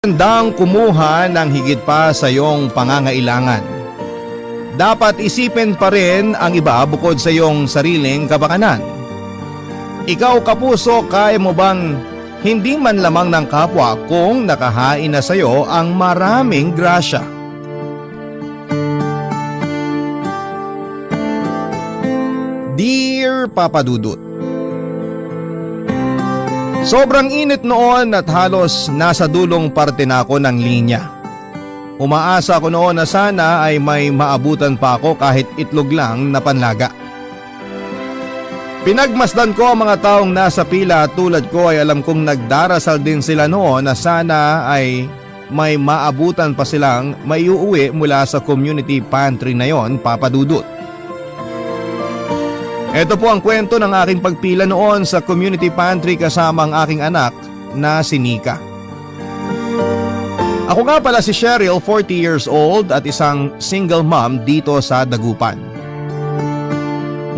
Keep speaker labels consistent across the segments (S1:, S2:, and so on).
S1: Handang kumuha ng higit pa sa iyong pangangailangan. Dapat isipin pa rin ang iba bukod sa iyong sariling kapakanan. Ikaw kapuso, kaya mo bang hindi man lamang ng kapwa kung nakahain na sa iyo ang maraming grasya? Dear Papa Dudut, sobrang init noon at halos nasa dulong parte na ako ng linya. Umaasa ako noon na sana ay may maabutan pa ako kahit itlog lang na panlaga. Pinagmasdan ko ang mga taong nasa pila at tulad ko ay alam kong nagdarasal din sila noon na sana ay may maabutan pa silang maiuwi mula sa community pantry na yon, Papa Dudut. Ito po ang kwento ng aking pagpila noon sa community pantry kasama ang aking anak na si Nika. Ako nga pala si Cheryl, 40 years old at isang single mom dito sa Dagupan.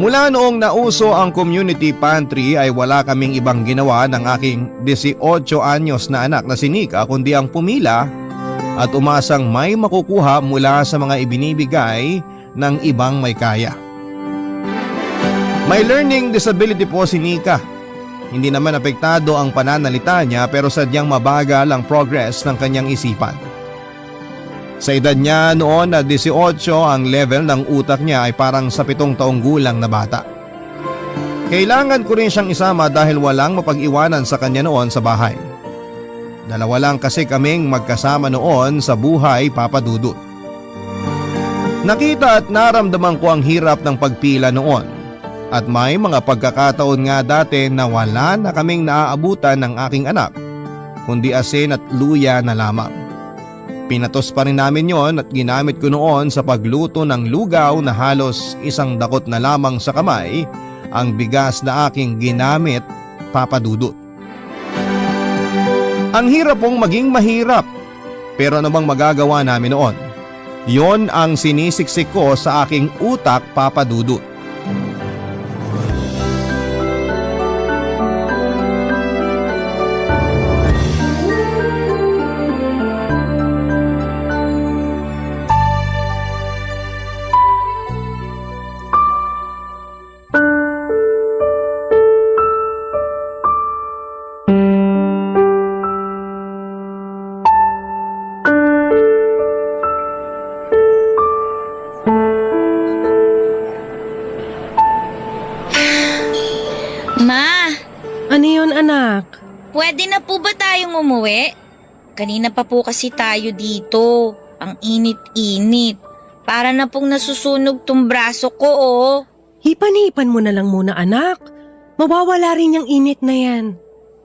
S1: Mula noong nauso ang community pantry ay wala kaming ibang ginawa ng aking 18 anyos na anak na si Nika kundi ang pumila at umasang may makukuha mula sa mga ibinibigay ng ibang may kaya. May learning disability po si Nika. Hindi naman apektado ang pananalita niya pero sadyang mabagal ang progress ng kanyang isipan. Sa edad niya noon na 18, ang level ng utak niya ay parang sa 7 taong gulang na bata. Kailangan ko rin siyang isama dahil walang mapag-iwanan sa kanya noon sa bahay. Dalawa lang kasi kaming magkasama noon sa buhay, Papa Dudut. Nakita at naramdaman ko ang hirap ng pagpila noon. At may mga pagkakataon nga dati na wala na kaming naaabutan ng aking anak, kundi asin at luya na lamang. Pinatos pa rin namin yon at ginamit ko noon sa pagluto ng lugaw na halos isang dakot na lamang sa kamay ang bigas na aking ginamit, Papa Dudut. Ang hirap pong maging mahirap, pero ano bang magagawa namin noon? Yon ang sinisiksik ko sa aking utak, Papa Dudut.
S2: Ma,
S3: Ano yun, anak?
S2: pwede na po ba tayong umuwi? Kanina pa po kasi tayo dito. Ang init-init. Para na pong nasusunog tong braso ko, oh.
S3: Hipan-hipan mo na lang muna, anak. Mawawala rin yung init na yan.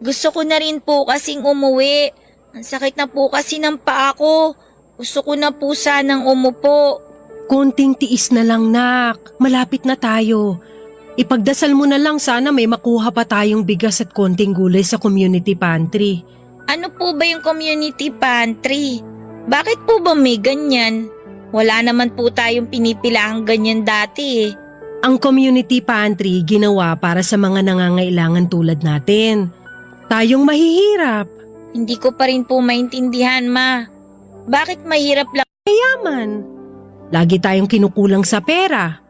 S2: Gusto ko na rin po kasing umuwi. Ang sakit na po kasi ng paa ko. Gusto ko na po sanang umupo.
S3: Konting tiis na lang, nak. Malapit na tayo. Ipagdasal mo na lang sana may makuha pa tayong bigas at konting gulay sa community pantry.
S2: Ano po ba yung community pantry? Bakit po ba may ganyan? Wala naman po tayong pinipilaang ganyan dati eh.
S3: Ang community pantry ginawa para sa mga nangangailangan tulad natin. Tayong mahihirap.
S2: Hindi ko pa rin po maintindihan, Ma. Bakit mahirap lang?
S3: Yaman. Lagi tayong kinukulang sa pera.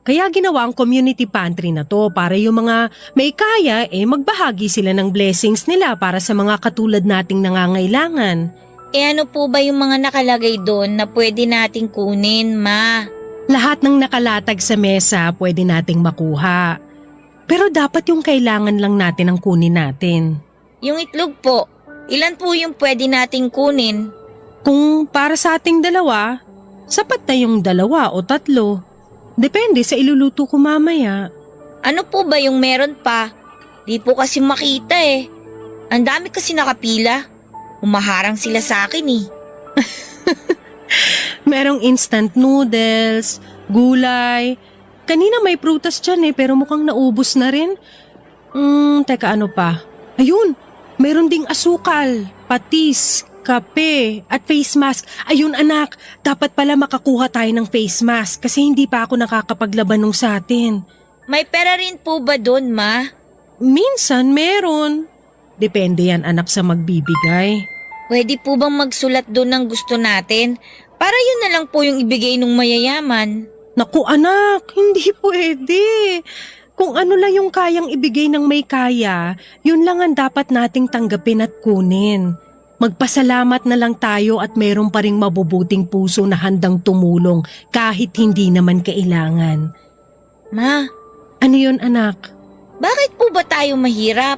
S3: Kaya ginawa ang community pantry na to para yung mga may kaya magbahagi sila ng blessings nila para sa mga katulad nating nangangailangan.
S2: Ano po ba yung mga nakalagay doon na pwede nating kunin, Ma?
S3: Lahat ng nakalatag sa mesa pwede nating makuha. Pero dapat yung kailangan lang natin ang kunin natin.
S2: Yung itlog po, ilan po yung pwede nating kunin?
S3: Kung para sa ating dalawa, sapat na yung 2 o 3. Depende sa iluluto ko mamaya.
S2: Ano po ba yung meron pa? Di po kasi makita eh. Ang dami kasi nakapila. Umaharang sila sa akin eh.
S3: Merong instant noodles, gulay. Kanina may prutas dyan pero mukhang naubos na rin. Teka, ano pa? Ayun, meron ding asukal, patis, kape at face mask. Ayun, anak, dapat pala makakuha tayo ng face mask kasi hindi pa ako nakakapaglaban nung sa atin.
S2: May pera rin po ba doon, Ma?
S3: Minsan meron. Depende yan, anak, sa magbibigay.
S2: Pwede po bang magsulat doon ng gusto natin? Para yun na lang po yung ibigay nung mayayaman.
S3: Naku anak, hindi pwede. Kung ano lang yung kayang ibigay ng may kaya, yun lang ang dapat nating tanggapin at kunin. Magpasalamat na lang tayo at meron pa ring mabubuting puso na handang tumulong kahit hindi naman kailangan.
S2: Ma,
S3: Ano yun anak?
S2: bakit po ba tayo mahirap?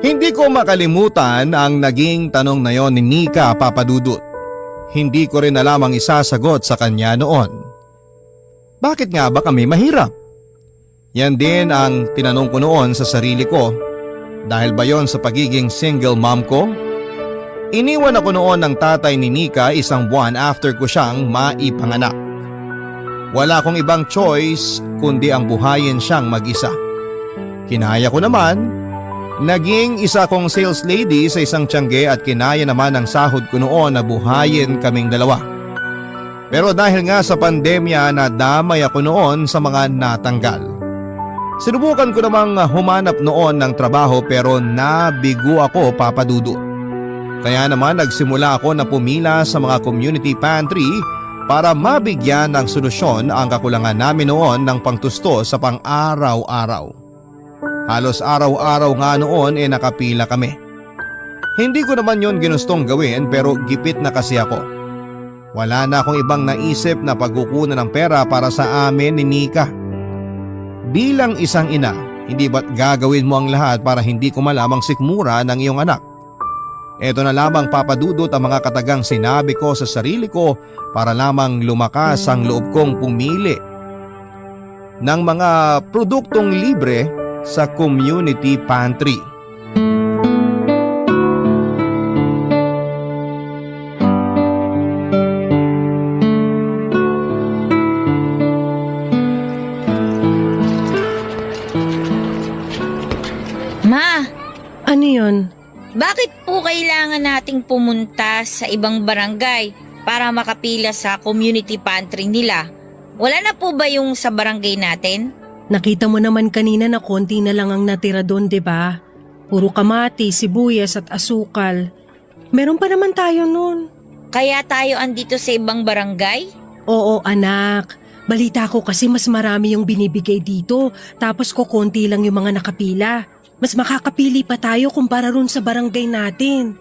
S1: Hindi ko makalimutan ang naging tanong na yon ni Nika, Papa Dudut. Hindi ko rin alam ang isasagot sa kanya noon. Bakit nga ba kami mahirap? Yan din ang tinanong ko noon sa sarili ko. Dahil ba yon sa pagiging single mom ko? Iniwan ako noon ng tatay ni Nika 1 buwan after ko siyang maipanganak. Wala akong ibang choice kundi ang buhayin siyang mag-isa. Kinaya ko naman. Naging isa kong sales lady sa isang tiyangge at kinaya naman ang sahod ko noon na buhayin kaming dalawa. Pero dahil nga sa pandemya nadamay ako noon sa mga natanggal. Sinubukan ko namang humanap noon ng trabaho pero nabigo ako, Papa Dudut. Kaya naman nagsimula ako na pumila sa mga community pantry para mabigyan ng solusyon ang kakulangan namin noon ng pangtusto sa pang-araw-araw. Halos araw-araw nga noon nakapila kami. Hindi ko naman yon ginustong gawin pero gipit na kasi ako. Wala na akong ibang naisip na pagkukunan ng pera para sa amin ni Nika. Bilang isang ina, hindi ba't gagawin mo ang lahat para hindi ko malamang sikmura ng iyong anak? Ito na lamang, Papa Dudut, ang mga katagang sinabi ko sa sarili ko para lamang lumakas ang loob kong pumili ng mga produktong libre sa community pantry.
S2: Ma,
S3: Ano yun?
S2: bakit po kailangan nating pumunta sa ibang barangay para makapila sa community pantry nila? Wala na po ba yung sa barangay natin?
S3: Nakita mo naman kanina na konti na lang ang natira doon, di ba? Puro kamati, sibuyas at asukal. Meron pa naman tayo noon.
S2: Kaya tayo andito sa ibang barangay?
S3: Oo anak, balita ko kasi mas marami yung binibigay dito tapos konti lang yung mga nakapila. Mas makakapili pa tayo kumpara ron sa barangay natin.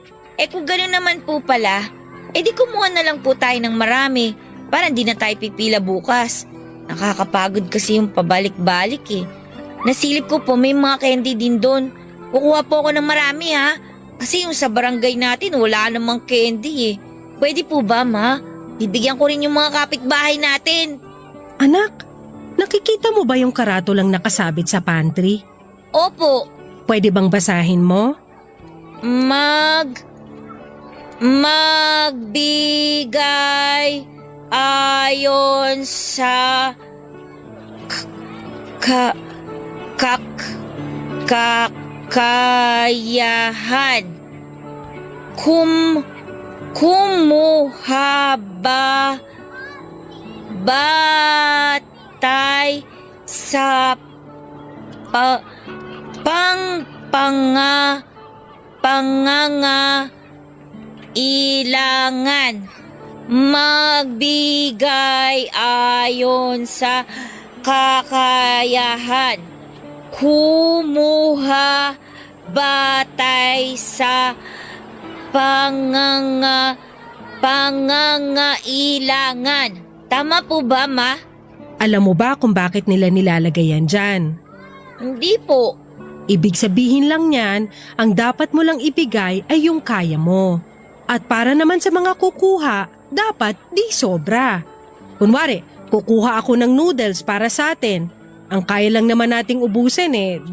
S2: Kung gano'n naman po pala, di kumuha na lang po tayo ng marami para hindi na tayo pipila bukas. Nakakapagod kasi yung pabalik-balik Nasilip ko po may mga candy din doon. Kukuha po ako ng marami ha. Kasi yung sa barangay natin wala namang candy Pwede po ba ma? Bibigyan ko rin yung mga kapitbahay natin.
S3: Anak, nakikita mo ba yung karatolang nakasabit sa pantry?
S2: Opo.
S3: Pwede bang basahin mo?
S2: Magbigay ayon sa kakayahan. Kumuha ba batay sa pangangailangan. Magbigay ayon sa kakayahan. Kumuha batay sa pangangailangan. Tama po ba, ma?
S3: Alam mo ba kung bakit nila nilalagay yan dyan?
S2: Hindi po.
S3: Ibig sabihin lang niyan, ang dapat mo lang ibigay ay yung kaya mo. At para naman sa mga kukuha, dapat di sobra. Kunwari, kukuha ako ng noodles para sa atin. Ang kaya lang naman nating ubusin 2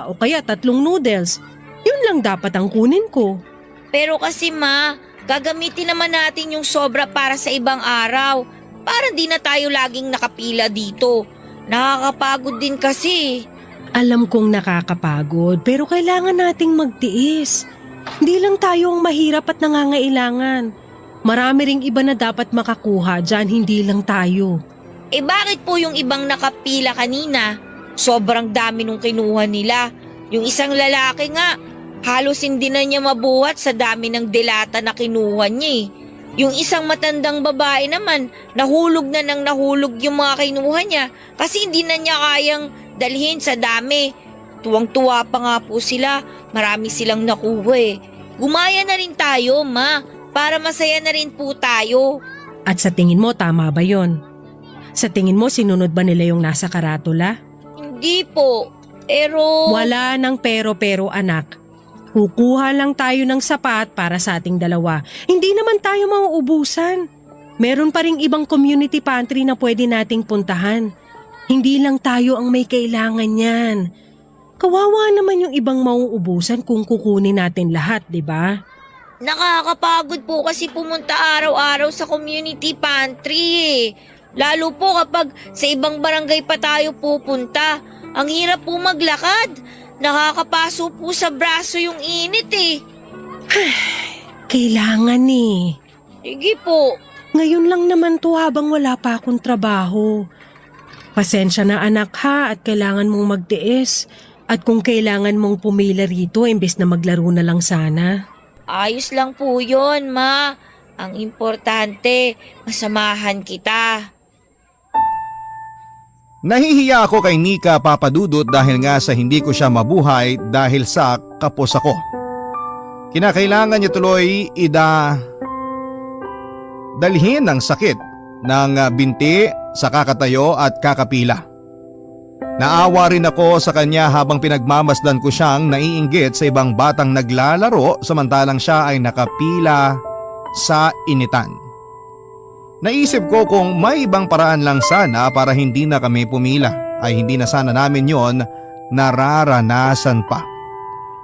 S3: o kaya 3 noodles. Yun lang dapat ang kunin ko.
S2: Pero kasi ma, gagamitin naman natin yung sobra para sa ibang araw. Para di na tayo laging nakapila dito. Nakakapagod din kasi.
S3: Alam kong nakakapagod pero kailangan nating magtiis. Hindi lang tayo ang mahirap at nangangailangan. Marami ring iba na dapat makakuha dyan, hindi lang tayo.
S2: Bakit po yung ibang nakapila kanina? Sobrang dami nung kinuha nila. Yung isang lalaki nga, halos hindi na niya mabuhat sa dami ng delata na kinuha niya eh. Yung isang matandang babae naman, nahulog na ng nahulog yung mga kinuha niya kasi hindi na niya kayang dalhin sa dami. Tuwang-tuwa pa nga po sila, marami silang nakuha eh. Gumaya na rin tayo, ma, para masaya na rin po tayo.
S3: At sa tingin mo, tama ba yon? Sa tingin mo, sinunod ba nila yung nasa karatula?
S2: Hindi po, pero...
S3: Wala nang pero-pero anak. Kukuha lang tayo ng sapat para sa ating dalawa. Hindi naman tayo mauubusan. Meron pa ring ibang community pantry na pwede nating puntahan. Hindi lang tayo ang may kailangan yan. Kawawa naman yung ibang mauubusan kung kukunin natin lahat, di ba?
S2: Nakakapagod po kasi pumunta araw-araw sa community pantry eh. Lalo po kapag sa ibang barangay pa tayo pupunta. Ang hirap po maglakad. Nakakapaso po sa braso yung init eh.
S3: Kailangan eh.
S2: Sige po.
S3: Ngayon lang naman to habang wala pa akong trabaho. Pasensya na anak ha at kailangan mong magtiis. At kung kailangan mong pumila rito imbes na maglaro na lang sana.
S2: Ayos lang po yun, ma. Ang importante, masamahan kita.
S1: Nahihiya ako kay Nika Papadudot dahil nga sa hindi ko siya mabuhay dahil sa kapos ako. Kinakailangan niya tuloy dalhin ng sakit ng binti sa kakatayo at kakapila. Naawa rin ako sa kanya habang pinagmamasdan ko siyang naiinggit sa ibang batang naglalaro samantalang siya ay nakapila sa initan. Naisip ko kung may ibang paraan lang sana para hindi na kami pumila ay hindi na sana namin yon nararanasan pa.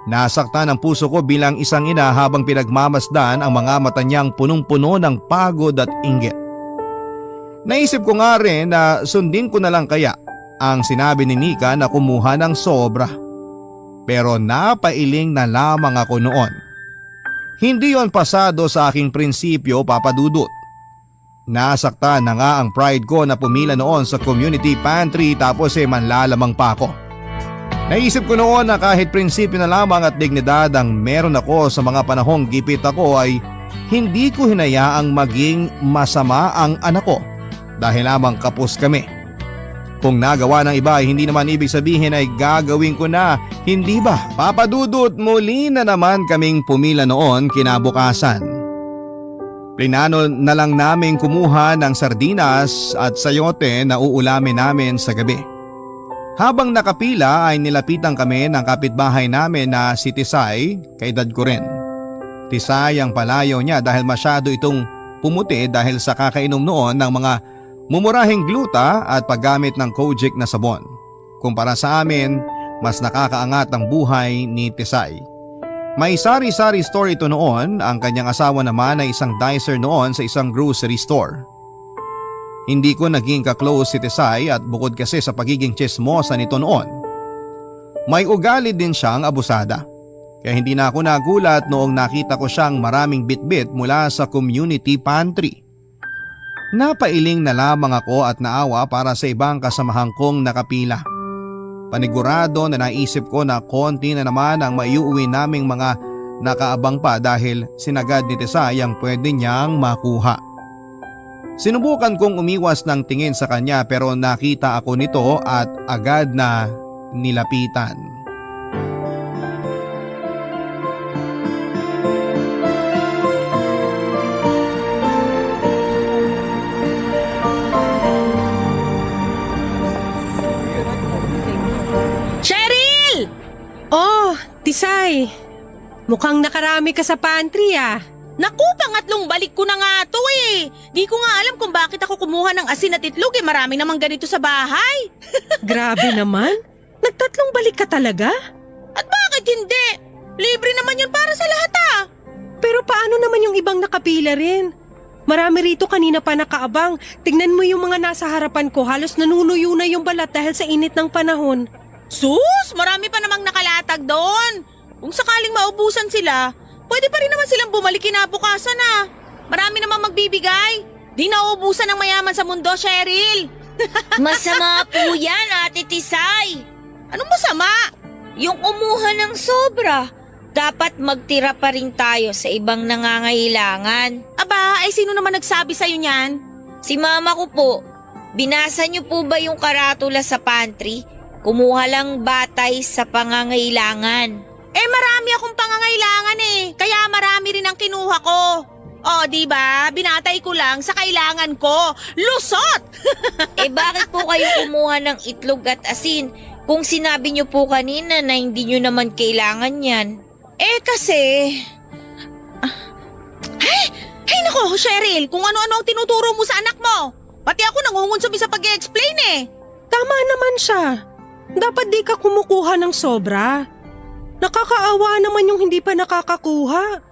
S1: Nasaktan ang puso ko bilang isang ina habang pinagmamasdan ang mga mata niyang punong-puno ng pagod at inggit. Naisip ko nga rin na sundin ko na lang kaya ang sinabi ni Nika na kumuha ng sobra. Pero napailing na lamang ako noon. Hindi yon pasado sa aking prinsipyo, Papadudot. Nasaktan na nga ang pride ko na pumila noon sa community pantry tapos manlalamang pa ako. Naisip ko noon na kahit prinsipyo na lamang at dignidad ang meron ako sa mga panahong gipit ako ay hindi ko hinayaang maging masama ang anak ko dahil lamang kapos kami. Kung nagawa ng iba ay hindi naman ibig sabihin ay gagawin ko na, hindi ba? Papadudot, muli na naman kaming pumila noon kinabukasan. Plinano na lang namin kumuha ng sardinas at sayote na uulamin namin sa gabi. Habang nakapila ay nilapitan kami ng kapitbahay namin na si Tisay, kaedad ko rin. Tisay ang palayaw niya dahil masyado itong pumuti dahil sa kakainom noon ng mga mumurahing gluta at paggamit ng Kojic na sabon. Kumpara sa amin, mas nakakaangat ang buhay ni Tisay. May sari-sari store ito noon, ang kanyang asawa naman ay isang dicer noon sa isang grocery store. Hindi ko naging ka-close si Tisay at bukod kasi sa pagiging tsismosa nito noon, may ugali din siyang abusada. Kaya hindi na ako nagulat noong nakita ko siyang maraming bitbit mula sa community pantry. Napailing na lamang ako at naawa para sa ibang kasamahan kong nakapila. Panigurado na naisip ko na konti na naman ang maiuwi naming mga nakaabang pa dahil sinagad ni Tisay ang pwede niyang makuha. Sinubukan kong umiwas ng tingin sa kanya pero nakita ako nito at agad na nilapitan.
S2: Cheryl!
S3: Oh, Tisay. Mukhang nakarami ka sa pantry ah.
S4: Naku, pangatlong balik ko na nga to eh. Di ko nga alam kung bakit ako kumuha ng asin at itlog eh. Marami namang ganito sa bahay.
S3: Grabe naman. Nagtatlong balik ka talaga?
S4: At bakit hindi? Libre naman yun para sa lahat ah.
S3: Pero paano naman yung ibang nakapila rin? Marami rito kanina pa nakaabang. Tingnan mo yung mga nasa harapan ko. Halos nanunuyo na yung balat dahil sa init ng panahon.
S4: Sus, marami pa namang nakalatag doon. Kung sakaling maubusan sila, pwede pa rin naman silang bumalik kinabukasan ah. Marami namang magbibigay. Di nauubusan ng mayaman sa mundo, Cheryl.
S2: Masama po yan, Ate Tisay.
S4: Anong masama?
S2: Yung kumuha ng sobra. Dapat magtira pa rin tayo sa ibang nangangailangan.
S4: Aba, ay sino naman nagsabi sa'yo niyan?
S2: Si mama ko po. Binasa niyo po ba yung karatula sa pantry? Kumuha lang batay sa pangangailangan.
S4: Eh marami akong pangangailangan eh, kaya marami rin ang kinuha ko. O, di ba? Binatay ko lang sa kailangan ko. Lusot!
S2: Eh bakit po kayo kumuha ng itlog at asin kung sinabi niyo po kanina na hindi niyo naman kailangan yan?
S4: Eh kasi... Ay nako, Cheryl, kung ano-ano ang tinuturo mo sa anak mo. Pati ako nangungunsumi sa pag-i-explain eh.
S3: Tama naman siya. Dapat di ka kumukuha ng sobra. Nakakaawa naman yung hindi pa nakakakuha.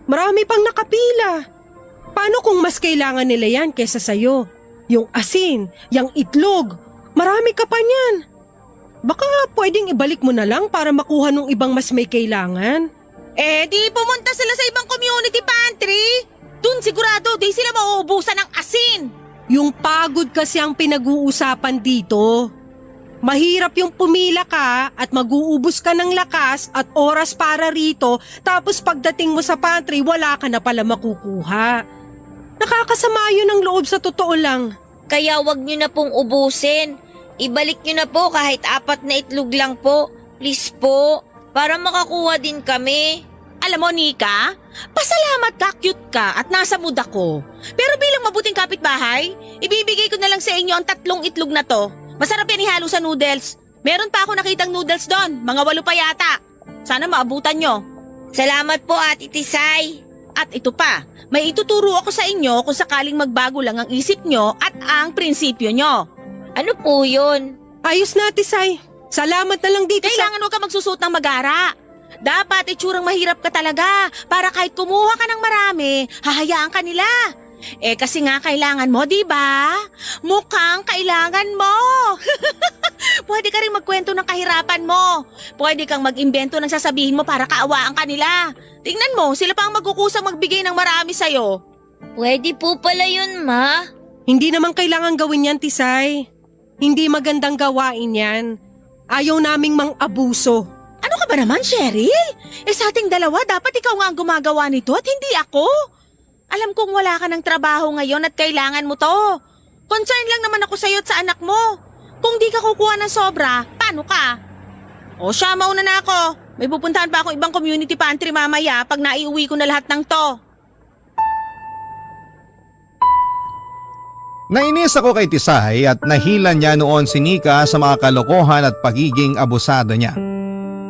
S3: Marami pang nakapila. Paano kung mas kailangan nila yan kesa sayo? Yung asin, yung itlog, marami ka pa niyan. Baka pwedeng ibalik mo na lang para makuha nung ibang mas may kailangan.
S4: Eh di pumunta sila sa ibang community pantry. Dun sigurado di sila mauubusan ng asin.
S3: Yung pagod kasi ang pinag-uusapan dito. Mahirap yung pumila ka at mag-uubos ka ng lakas at oras para rito, tapos pagdating mo sa pantry wala ka na pala makukuha. Nakakasama yun ang loob sa totoo lang.
S2: Kaya wag niyo na pong ubusin. Ibalik niyo na po kahit 4 na itlog lang po. Please po, para makakuha din kami.
S4: Alam mo, Nika, pasalamat ka, cute ka at nasa mood ako. Pero bilang mabuting kapitbahay, ibibigay ko na lang sa inyo ang 3 itlog na to. Masarap yan ihalo sa noodles. Meron pa ako nakitang noodles doon, mga 8 pa yata. Sana maabutan nyo.
S2: Salamat po, Ate Tisay.
S4: At ito pa, may ituturo ako sa inyo kung sakaling magbago lang ang isip nyo at ang prinsipyo nyo.
S2: Ano po yun?
S3: Ayos na, Tisay. Salamat na lang dito
S4: Kailangan huwag ka magsusuot ng magara. Dapat itsurang mahirap ka talaga para kahit kumuha ka ng marami, hahayaan ka nila. Eh kasi nga kailangan mo, di ba? Mukhang kailangan mo. Pwede ka rin magkwento ng kahirapan mo. Pwede kang mag-imbento ng sasabihin mo para kaawaan ka nila. Tingnan mo, sila pa ang magkukusang magbigay ng marami sa'yo.
S2: Pwede po pala yun, Ma.
S3: Hindi naman kailangan gawin yan, Tisay. Hindi magandang gawain yan. Ayaw naming mang-abuso.
S4: Ano ka ba naman, Cheryl? Eh sa ating dalawa, dapat ikaw nga ang gumagawa nito at hindi ako. Alam kong wala ka ng trabaho ngayon at kailangan mo to. Concern lang naman ako sa'yo at sa anak mo. Kung di ka kukuha ng sobra, paano ka? O siya, mauna na ako. May pupuntahan pa akong ibang community pantry mamaya pag naiuwi ko na lahat ng to.
S1: Nainis ako kay Tisay at nahilan niya noon si Nika sa mga kalokohan at pagiging abusado niya.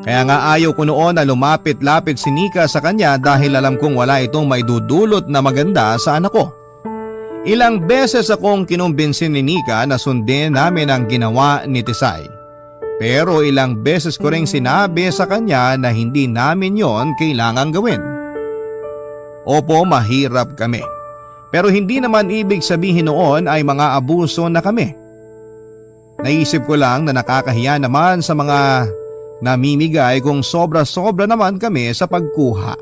S1: Kaya nga ayaw ko noon na lumapit-lapit si Nika sa kanya dahil alam kong wala itong maidudulot na maganda sa anak ko. Ilang beses akong kinumbinsin ni Nika na sundin namin ang ginawa ni Tisay. Pero ilang beses ko ring sinabi sa kanya na hindi namin yon kailangang gawin. Opo, mahirap kami. Pero hindi naman ibig sabihin noon ay mga abuso na kami. Naisip ko lang na nakakahiya naman sa mga namimigay kung sobra-sobra naman kami sa pagkuha.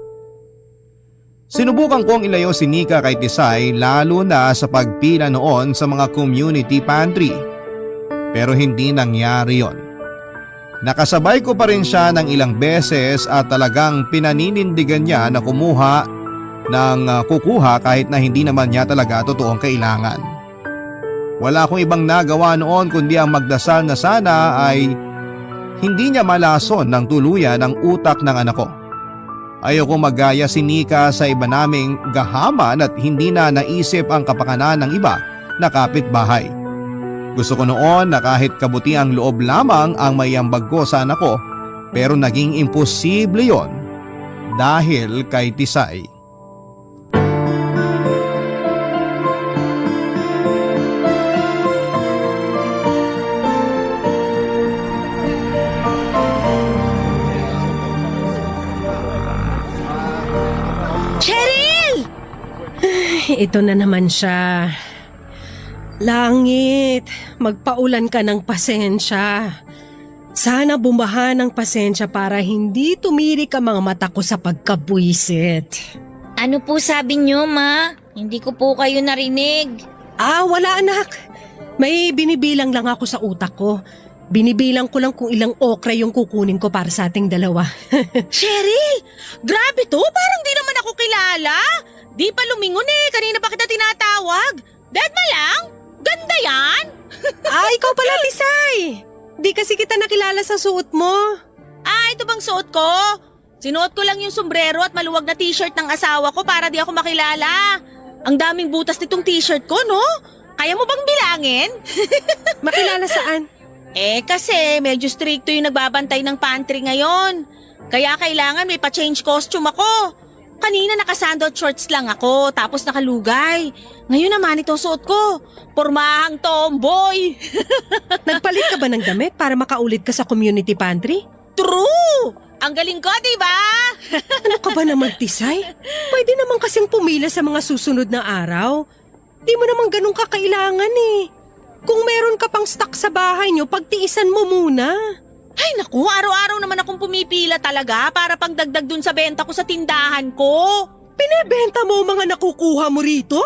S1: Sinubukan kong ilayo si Nika kay Tisay lalo na sa pagpila noon sa mga community pantry. Pero hindi nangyari yon. Nakasabay ko pa rin siya ng ilang beses at talagang pinaninindigan niya na kumuha ng kukuha kahit na hindi naman niya talaga totoong kailangan. Wala akong ibang nagawa noon kundi ang magdasal na sana ay hindi niya malason ng tuluyan ang utak ng anak ko. Ayoko magaya si Nika sa iba naming gahaman at hindi na naisip ang kapakanan ng iba na kapitbahay. Gusto ko noon na kahit kabutiang loob lamang ang maiambag ko sa anak ko, pero naging imposible yon dahil kay Tisay.
S3: Ito na naman siya. Langit, magpaulan ka ng pasensya. Sana bumaha ng pasensya para hindi tumirik ang mga mata ko sa pagkabwisit.
S2: Ano po sabi niyo, Ma? Hindi ko po kayo narinig.
S3: Wala anak. May binibilang lang ako sa utak ko. Binibilang ko lang kung ilang okra yung kukunin ko para sa ating dalawa.
S4: Cheryl, grabe to, parang di naman ako kilala. Di pa lumingon kanina pa kita tinatawag. Dead ma lang? Ganda yan?
S3: Ikaw pala, Tisay! Di kasi kita nakilala sa suot mo.
S4: Ito bang suot ko? Sinuot ko lang yung sombrero at maluwag na t-shirt ng asawa ko para di ako makilala. Ang daming butas nitong t-shirt ko, no? Kaya mo bang bilangin?
S3: Makilala saan?
S4: Kasi medyo stricto yung nagbabantay ng pantry ngayon. Kaya kailangan may pa-change costume ako. Kanina nakasandal shorts lang ako, tapos nakalugay. Ngayon naman ito suot ko. Pormahang tomboy.
S3: Nagpalit ka ba ng damit para makaulit ka sa community pantry?
S4: True! Ang galing ko, di ba?
S3: Ano ka ba naman, Tisay? Pwede naman kasing pumila sa mga susunod na araw. Di mo naman ganun kakailangan Kung meron ka pang stock sa bahay nyo, pagtiisan mo muna.
S4: Ay naku, araw-araw naman akong pumipila talaga para pangdagdag dun sa benta ko sa tindahan ko.
S3: Pinebenta mo ang mga nakukuha mo rito?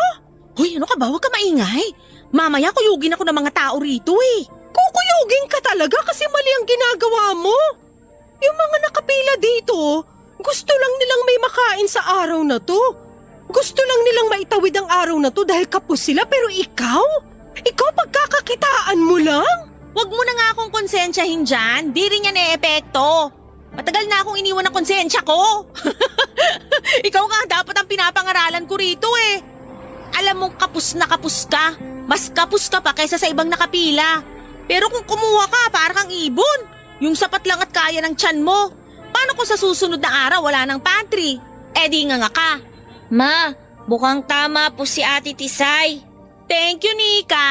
S4: Hoy, ano ka ba? Huwag ka maingay. Mamaya kuyugin ako ng mga tao rito
S3: Kukuyugin ka talaga kasi mali ang ginagawa mo. Yung mga nakapila dito, gusto lang nilang may makain sa araw na to. Gusto lang nilang maitawid ang araw na to dahil kapos sila, pero ikaw? Ikaw pagkakakitaan mo lang?
S4: Huwag mo na nga akong konsensyahin dyan. Di rin yan epekto. Matagal na akong iniwan ng konsensya ko. Ikaw nga dapat ang pinapangaralan ko rito Alam mong kapus na kapus ka. Mas kapus ka pa kaysa sa ibang nakapila. Pero kung kumuha ka, parang kang ibon. Yung sapat lang at kaya ng tiyan mo. Paano kung sa susunod na araw wala ng pantry? Di nga ka.
S2: Ma, mukhang tama po si Ate Tisay.
S4: Thank you, Nika.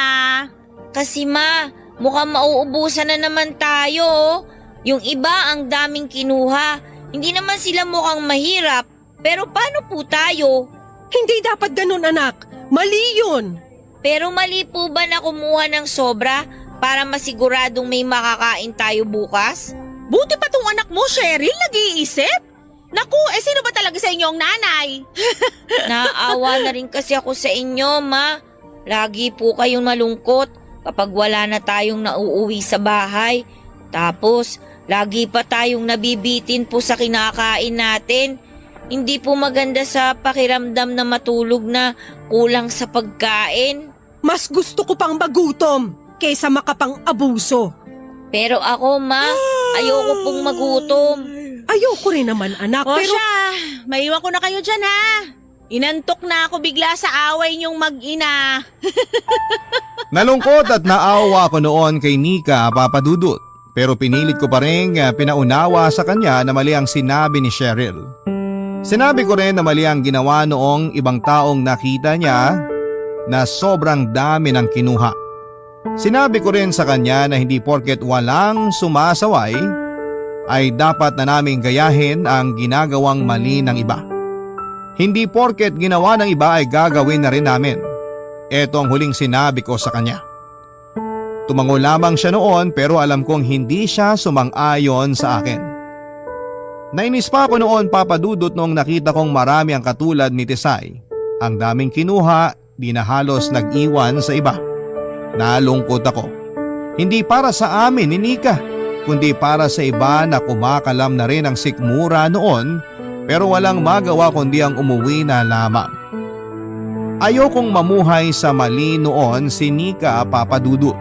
S2: Kasi ma, mukhang mauubusan na naman tayo. Yung iba ang daming kinuha. Hindi naman sila mukhang mahirap. Pero paano po tayo?
S3: Hindi dapat ganun, anak. Mali yun.
S2: Pero mali po ba na kumuha ng sobra para masiguradong may makakain tayo bukas?
S4: Buti pa tong anak mo, Cheryl, nag-iisip. Naku, sino ba talaga sa inyo ang nanay?
S2: Naawa na rin kasi ako sa inyo, ma. Lagi po kayong malungkot kapag wala na tayong nauuwi sa bahay. Tapos, lagi pa tayong nabibitin po sa kinakain natin. Hindi po maganda sa pakiramdam na matulog na kulang sa pagkain.
S3: Mas gusto ko pang magutom kaysa makapang-abuso.
S2: Pero ako, ma, ayoko pong magutom.
S3: Ayoko rin naman, anak,
S4: O
S3: pero...
S4: siya, maiwan ko na kayo dyan ha. Inantok na ako bigla sa away niyong mag-ina.
S1: Nalungkot at naawa ko noon kay Nika, Papa Dudut. Pero pinilit ko pa rin pinaunawa sa kanya na mali ang sinabi ni Cheryl. Sinabi ko rin na mali ang ginawa noong ibang taong nakita niya na sobrang dami ng kinuha. Sinabi ko rin sa kanya na hindi porket walang sumasaway ay dapat na naming gayahin ang ginagawang mali ng iba. Hindi porket ginawa ng iba ay gagawin na rin namin. Ito ang huling sinabi ko sa kanya. Tumango lamang siya noon pero alam kong hindi siya sumang-ayon sa akin. Nainis pa ako noon, Papa Dudut, noong nakita kong marami ang katulad ni Tisay. Ang daming kinuha, di na halos nag-iwan sa iba. Nalungkot ako. Hindi para sa amin ni Nika, kundi para sa iba na kumakalam na rin ang sikmura noon pero walang magawa kundi ang umuwi na lamang. Ayokong mamuhay sa mali noon si Nika, Papa Dudut.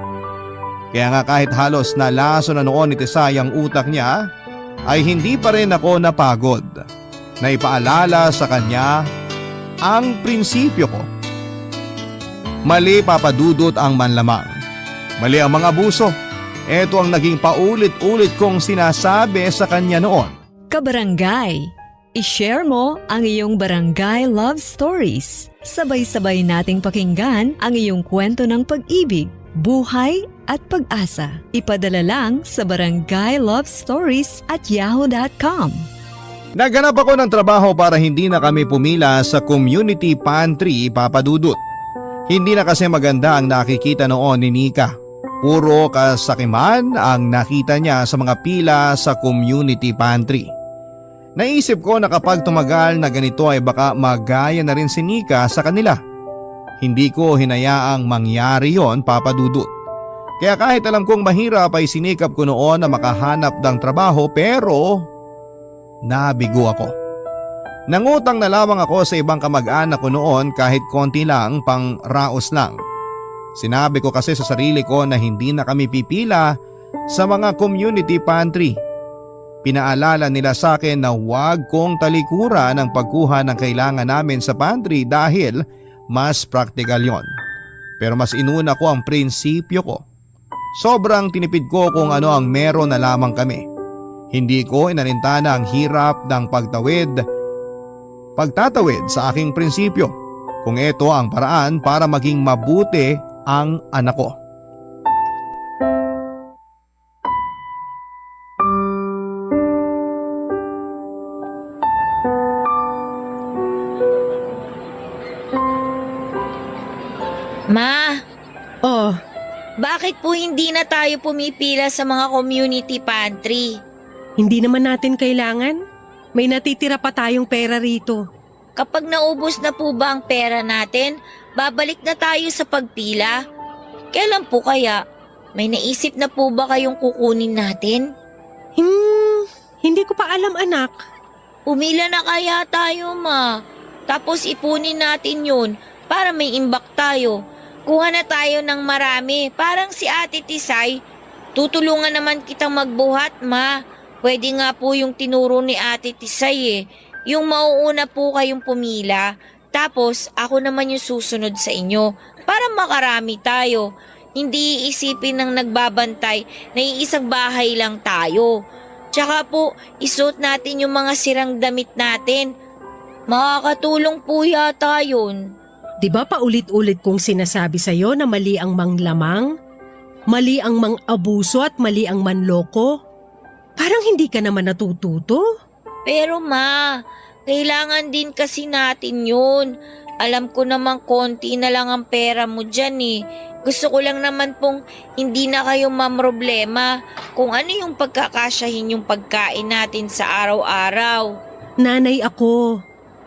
S1: Kaya nga kahit halos nalaso na noon ni Tisay ang utak niya, ay hindi pa rin ako napagod na ipaalala sa kanya ang prinsipyo ko. Mali, Papa Dudut, ang manlamang. Mali ang mga abuso. Ito ang naging paulit-ulit kong sinasabi sa kanya noon.
S5: Kabarangay, i-share mo ang iyong barangay love stories. Sabay-sabay nating pakinggan ang iyong kwento ng pag-ibig, buhay at pag-asa. Ipadala lang sa barangaylovestories@yahoo.com.
S1: Naghanap ako ng trabaho para hindi na kami pumila sa community pantry, Papa Dudut. Hindi na kasi maganda ang nakikita noon ni Nika. Puro kasakiman ang nakita niya sa mga pila sa community pantry. Naisip ko na kapag tumagal na ganito ay baka magaya na rin si Nika sa kanila. Hindi ko hinayaang mangyari yon, Papa Dudut. Kaya kahit alam kong mahirap ay sinikap ko noon na makahanap ng trabaho pero nabigo ako. Nangutang na lamang ako sa ibang kamag-anak ko noon kahit konti lang pang raos lang. Sinabi ko kasi sa sarili ko na hindi na kami pipila sa mga community pantry. Pinaalala nila sa akin na huwag kong talikuran ang pagkuha ng kailangan namin sa pantry dahil mas practical yon. Pero mas inuna ko ang prinsipyo ko. Sobrang tinipid ko kung ano ang meron na lamang kami. Hindi ko inalintana ang hirap ng pagtatawid sa aking prinsipyo kung ito ang paraan para maging mabuti ang anak ko.
S2: Ma,
S3: Oh,
S2: bakit po hindi na tayo pumipila sa mga community pantry?
S3: hindi naman natin kailangan. May natitira pa tayong pera rito.
S2: Kapag naubos na po ba ang pera natin, babalik na tayo sa pagpila? Kailan po kaya? May naisip na po ba kayong kukunin natin?
S3: Hindi ko pa alam, anak.
S2: Umila na kaya tayo, ma. Tapos ipunin natin yun para may imbak tayo. Kuha na tayo ng marami. Parang si Ate Tisay. Tutulungan naman kitang magbuhat, ma. Pwede nga po yung tinuro ni Ate Tisay eh. Yung mauuna po kayong pumila. Tapos ako naman yung susunod sa inyo. Para makarami tayo. Hindi iisipin ng nagbabantay na iisang bahay lang tayo. Tsaka po, isuot natin yung mga sirang damit natin. Makakatulong po yata yun.
S3: Di ba paulit-ulit kong sinasabi sa'yo na mali ang manglamang? Mali ang mang-abuso at mali ang manloko? Parang hindi ka naman natututo.
S2: Pero ma, kailangan din kasi natin yun. Alam ko namang konti na lang ang pera mo dyan eh. Gusto ko lang naman pong hindi na kayo mamroblema kung ano yung pagkakasyahin yung pagkain natin sa araw-araw.
S3: Nanay ako.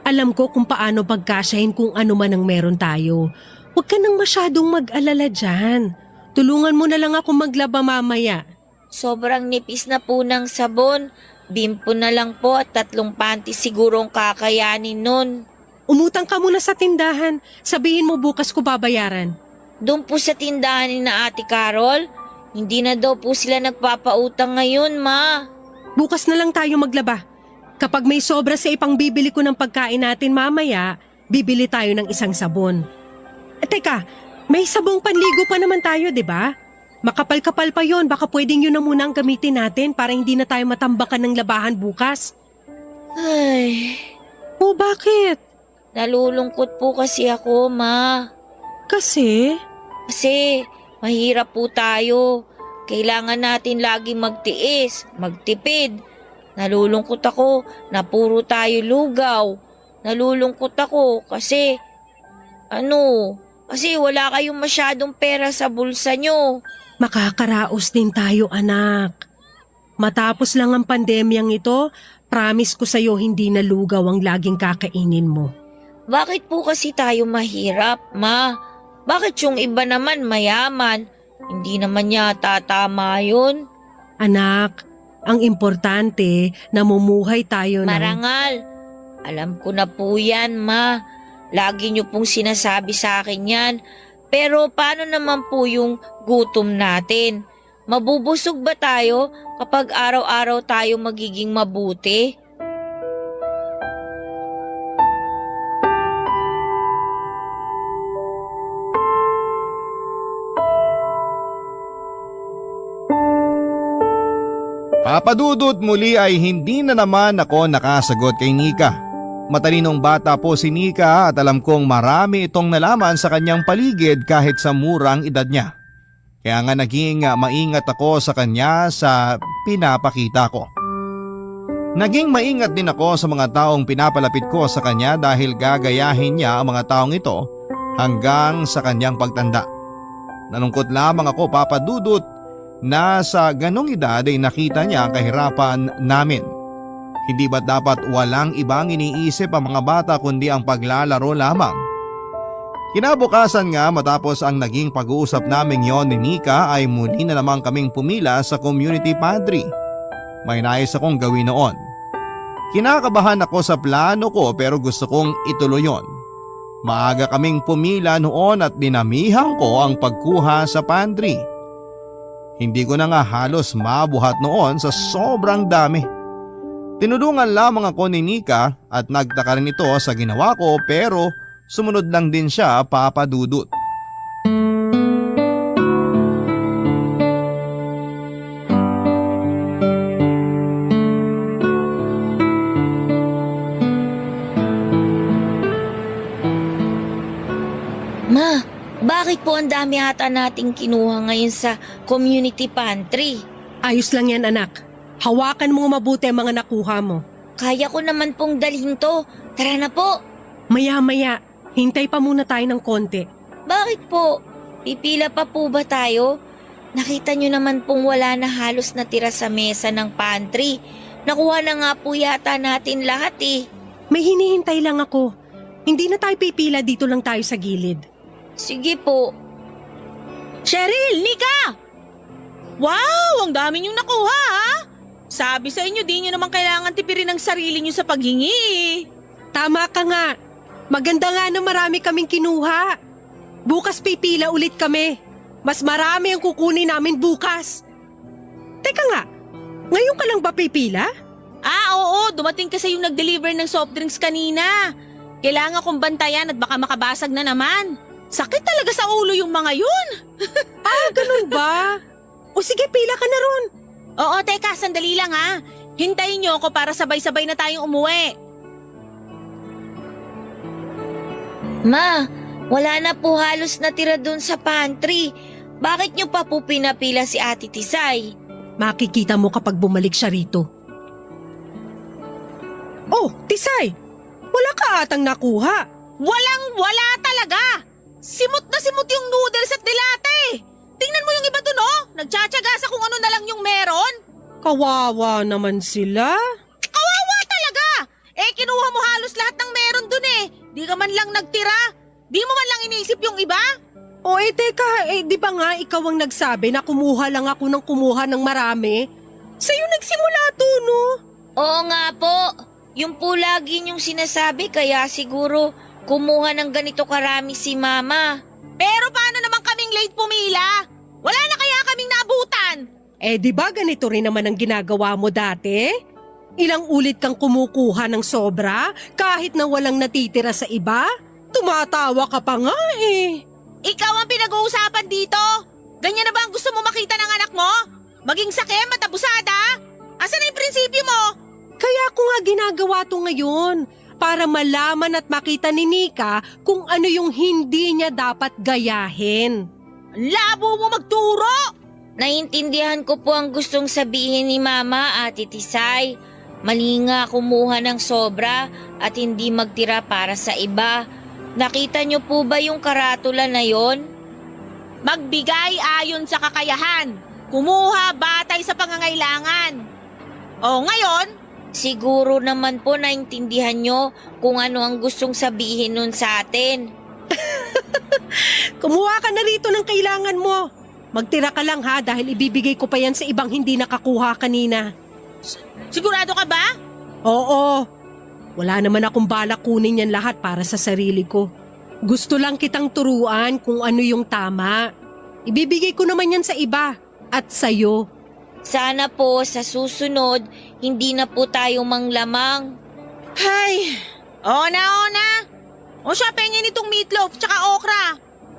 S3: Alam ko kung paano pagkasyahin kung ano man ang meron tayo. Huwag ka nang masyadong mag-alala dyan. Tulungan mo na lang ako maglaba mamaya.
S2: Sobrang nipis na po ng sabon. Bimpo na lang po at 3 panty sigurong kakayanin nun.
S3: Umutang ka muna sa tindahan. Sabihin mo bukas ko babayaran.
S2: Doon po sa tindahan ni na Ate Carol, hindi na daw po sila nagpapautang ngayon, ma.
S3: Bukas na lang tayo maglaba. Kapag may sobra sa ipang bibili ko ng pagkain natin mamaya, bibili tayo ng isang sabon. Teka, may sabong panligo pa naman tayo, di ba? Makapal-kapal pa yon, baka pwedeng yun na muna ang gamitin natin para hindi na tayo matambakan ng labahan bukas.
S2: Ay,
S3: Oh, bakit?
S2: nalulungkot po kasi ako, ma.
S3: Kasi?
S2: Kasi mahirap po tayo. Kailangan natin laging magtiis, magtipid. Nalulungkot ako na puro tayo lugaw. Nalulungkot ako kasi wala kayong masyadong pera sa bulsa nyo.
S3: Makakaraos din tayo, anak. Matapos lang ang pandemyang ito, promise ko sa'yo hindi na lugaw ang laging kakainin mo.
S2: Bakit po kasi tayo mahirap, ma? Bakit yung iba naman mayaman? Hindi naman yata tama yun.
S3: Anak, ang importante, namumuhay tayo ng...
S2: Marangal. Alam ko na po yan, ma. Lagi niyo pong sinasabi sa akin yan. Pero paano naman po yung gutom natin? Mabubusog ba tayo kapag araw-araw tayo magiging mabuti?
S1: Papadudot muli ay hindi na naman ako nakasagot kay Nika. Matalinong bata po si Nika at alam kong marami itong nalaman sa kanyang paligid kahit sa murang edad niya. Kaya nga naging maingat ako sa kanya sa pinapakita ko. Naging maingat din ako sa mga taong pinapalapit ko sa kanya dahil gagayahin niya ang mga taong ito hanggang sa kanyang pagtanda. Nalungkot lamang ako, Papadudot, na sa ganong edad ay nakita niya ang kahirapan namin. Hindi ba't dapat walang ibang iniisip ang mga bata kundi ang paglalaro lamang? Kinabukasan nga matapos ang naging pag-uusap naming yon ni Nika ay muli na naman kaming pumila sa community pantry. May nais akong gawin noon. Kinakabahan ako sa plano ko pero gusto kong ituloy yon. Maaga kaming pumila noon at dinamihan ko ang pagkuha sa pantry. Hindi ko na nga halos mabuhat noon sa sobrang dami. Tinulungan lamang ako ni Nika at nagtaka rin ito sa ginawa ko pero sumunod lang din siya, Papa Dudut.
S2: Ma, bakit po ang dami ata nating kinuha ngayon sa community pantry?
S3: Ayos lang yan anak. Hawakan mo mabuti ang mga nakuha mo.
S2: Kaya ko naman pong dalhin to. Tara na po.
S3: Maya-maya, hintay pa muna tayo ng konti.
S2: Bakit po? Pipila pa po ba tayo? Nakita nyo naman pong wala na halos natira sa mesa ng pantry. Nakuha na nga po yata natin lahat eh.
S3: May hinihintay lang ako. Hindi na tayo pipila, dito lang tayo sa gilid.
S2: Sige po.
S4: Cheryl, Nika! Wow, ang dami niyong nakuha ha? Sabi sa inyo, di nyo naman kailangan tipirin ang sarili nyo sa paghingi eh.
S3: Tama ka nga. Maganda nga na marami kaming kinuha. Bukas pipila ulit kami. Mas marami ang kukunin namin bukas. Teka nga, ngayon ka lang ba pipila?
S4: Oo, dumating kasi yung nag-deliver ng soft drinks kanina. Kailangan kong bantayan at baka makabasag na naman. Sakit talaga sa ulo yung mga yun.
S3: Ganun ba? O sige, pila ka na ron.
S4: Oo, teka, sandali lang ha. Hintayin niyo ako para sabay-sabay na tayong umuwi.
S2: Ma, wala na po halos natira dun sa pantry. Bakit nyo pa po pinapila si Ate Tisay?
S3: Makikita mo kapag bumalik siya rito. Oh, Tisay! Wala ka atang nakuha.
S4: Walang-wala talaga. Simot na simot yung noodles at dilate. Tingnan mo yung iba dun oh. Nagtsatsaga sa kung ano na lang yung meron.
S3: Kawawa naman sila.
S4: Kawawa talaga. Kinuha mo halos lahat ng meron dun eh. Di ka man lang nagtira. Di mo man lang iniisip yung iba.
S3: Teka, di ba nga ikaw ang nagsabi na kumuha lang ako ng kumuha ng marami? Sa'yo nagsimula to, no?
S2: Oo nga po. Yung po lagi niyong sinasabi kaya siguro kumuha ng ganito karami si Mama.
S4: Pero paano naman kaming late pumila? Wala na kaya kaming naabutan.
S3: Di ba ganito rin naman ang ginagawa mo dati? Ilang ulit kang kumukuha ng sobra kahit na walang natitira sa iba? Tumatawa ka pa nga eh.
S4: Ikaw ang pinag-uusapan dito. Ganyan na ba ang gusto mo makita ng anak mo? Maging sakim at abusada? Asan na yung prinsipyo mo?
S3: Kaya ko nga ginagawa to ngayon para malaman at makita ni Nika kung ano yung hindi niya dapat gayahin.
S4: Ang labo mo magturo!
S2: Naintindihan ko po ang gustong sabihin ni Mama, Ate Tisay. Mali nga kumuha ng sobra at hindi magtira para sa iba. Nakita niyo po ba yung karatula na yon?
S4: Magbigay ayon sa kakayahan. Kumuha batay sa pangangailangan. O ngayon,
S2: Siguro naman po naintindihan niyo kung ano ang gustong sabihin nun sa atin.
S3: Kumuha ka na rito ng kailangan mo. Magtira ka lang ha dahil ibibigay ko pa yan sa ibang hindi nakakuha kanina.
S4: sigurado ka ba?
S3: Oo. Wala naman akong balak kunin yan lahat para sa sarili ko. Gusto lang kitang turuan kung ano yung tama. Ibibigay ko naman yan sa iba at sa'yo.
S2: Sana po sa susunod, hindi na po tayo manglamang.
S4: Hay, ona. O siya, pengin itong meatloaf tsaka okra.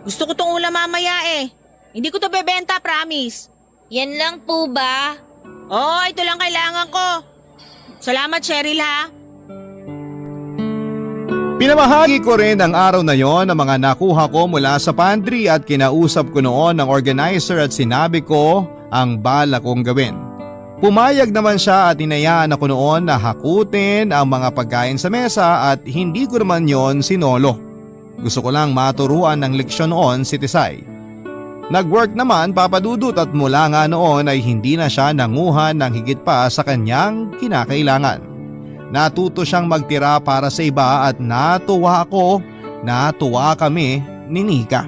S4: Gusto ko tong ulam mamaya eh. Hindi ko to bebenta, promise.
S2: Yan lang po ba?
S4: Oo, ito lang kailangan ko. Salamat, Cheryl ha.
S1: Pinamahagi ko rin ang araw na yon ang mga nakuha ko mula sa pantry at kinausap ko noon ng organizer at sinabi ko ang bala kong gawin. Pumayag naman siya at inayaan ako noon na hakutin ang mga pagkain sa mesa at hindi ko naman yon sinolo. Gusto ko lang maturuan ng leksyon noon si Tisay. Nag-work naman Papa Dudut at mula nga noon ay hindi na siya nanguha ng higit pa sa kanyang kinakailangan. Natuto siyang magtira para sa iba at natuwa kami ni Nika.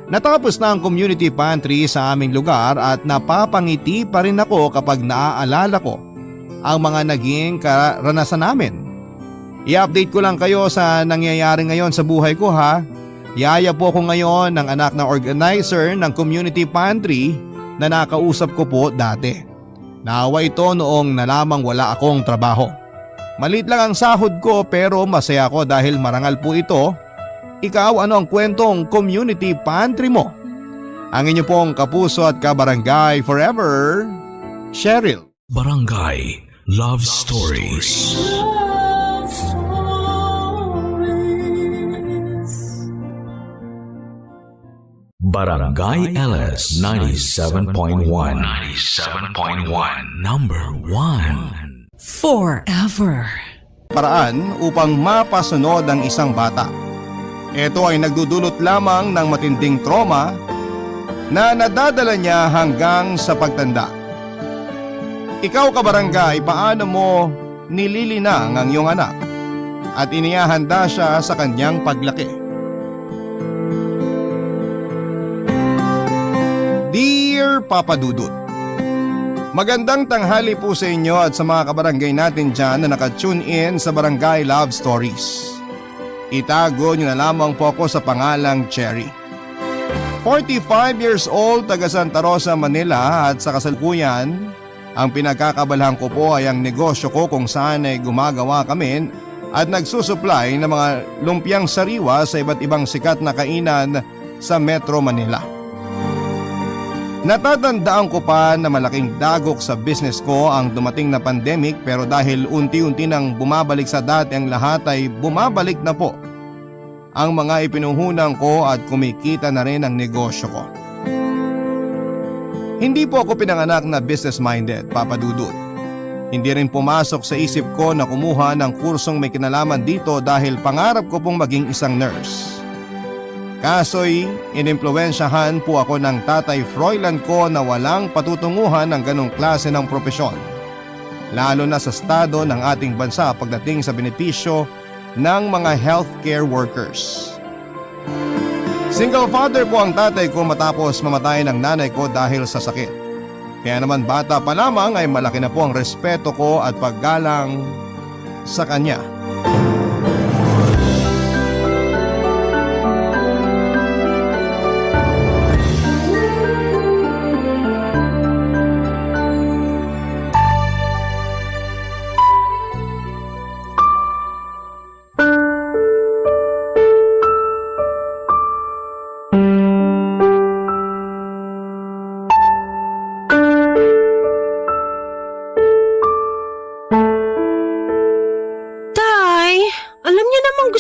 S1: Natapos na ang community pantry sa aming lugar at napapangiti pa rin ako kapag naaalala ko ang mga naging karanasan namin. I-update ko lang kayo sa nangyayari ngayon sa buhay ko ha. Yaya po ko ngayon ng anak na organizer ng community pantry na nakausap ko po dati. Naawa ito noong nalamang wala akong trabaho. Maliit lang ang sahod ko pero masaya ko dahil marangal po ito. Ikaw, ano ang kwentong community pantry mo? Ang inyo pong kapuso at kabarangay forever, Cheryl.
S6: Barangay Love Stories. Barangay LS 97.1 Number 1
S3: Forever.
S1: Paraan upang mapasunod ang isang bata. Ito ay nagdudulot lamang ng matinding trauma na nadadala niya hanggang sa pagtanda. Ikaw kabarangay, paano mo nililinang ang iyong anak at inihahanda siya sa kanyang paglaki? Dear Papa Dudut, magandang tanghali po sa inyo at sa mga kabarangay natin dyan na nakatune in sa Barangay Love Stories. Itago niyo na lamang po ako sa pangalang Cherry. 45 years old, taga Santa Rosa, Manila at sa kasalukuyan, ang pinagkakabalhan ko po ay ang negosyo ko kung saan ay gumagawa kami at nagsusupply ng mga lumpiang sariwa sa iba't ibang sikat na kainan sa Metro Manila. Natatandaan ko pa na malaking dagok sa business ko ang dumating na pandemic pero dahil unti-unti nang bumabalik sa dati ang lahat ay bumabalik na po ang mga ipinuhunan ko at kumikita na rin ang negosyo ko. Hindi po ako pinanganak na business-minded, Papa Dudut. Hindi rin pumasok sa isip ko na kumuha ng kursong may kinalaman dito dahil pangarap ko pong maging isang nurse. Kaso'y inimpluwensyahan po ako ng Tatay Froilan ko na walang patutunguhan ng ganong klase ng propesyon. Lalo na sa estado ng ating bansa pagdating sa benepisyo ng mga healthcare workers. Single father po ang tatay ko matapos mamatay ng nanay ko dahil sa sakit. Kaya naman bata pa lamang ay malaki na po ang respeto ko at paggalang sa kanya.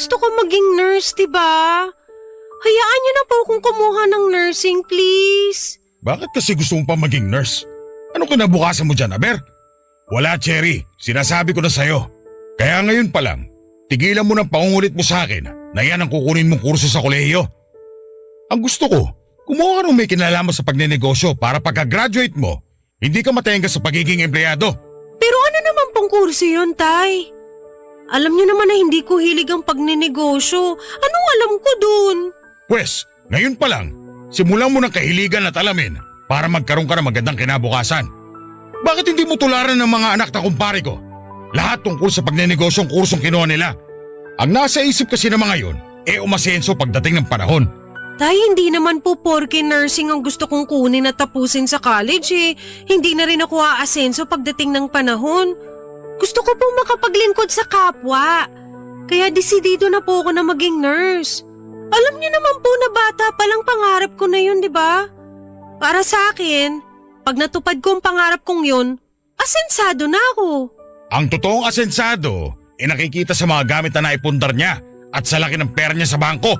S3: Gusto ko maging nurse, diba? Hayaan niyo na po akong kumuha ng nursing, please.
S7: Bakit kasi gusto mong pa maging nurse? Ano kinabukasan mo dyan, Aber? Wala, Cherry. Sinasabi ko na sa'yo. Kaya ngayon pa lang, tigilan mo ng pangungulit mo sa akin na yan ang kukunin mong kurso sa kolehiyo. Ang gusto ko, kumuha ka ng may kinalaman sa pagnenegosyo para pagka-graduate mo, hindi ka matenga sa pagiging empleyado.
S3: Pero ano naman pong kurso yun, Tay? Alam niyo naman na hindi ko hilig ang pagnenegosyo. Anong alam ko dun?
S7: Pwes, ngayon pa lang, simulan mo ng kahiligan at alamin para magkaroon ka ng magandang kinabukasan. Bakit hindi mo tularan ng mga anak na kumpare ko? Lahat tungkol sa pagnenegosyo ang kursong kinuha nila. Ang nasa isip kasi ng mga yon, umasenso pagdating ng panahon.
S3: Tay, hindi naman po porke nursing ang gusto kong kunin at tapusin sa college Hindi na rin ako aasenso pagdating ng panahon. Gusto ko pong makapaglingkod sa kapwa. Kaya desidido na po ako na maging nurse. Alam niyo naman po na bata pa lang pangarap ko na yun, di ba? Para sa akin, pag natupad ko ang pangarap kong yun, asensado na ako.
S7: Ang totoong asensado, nakikita sa mga gamit na naipundar niya at sa laki ng pera niya sa bangko.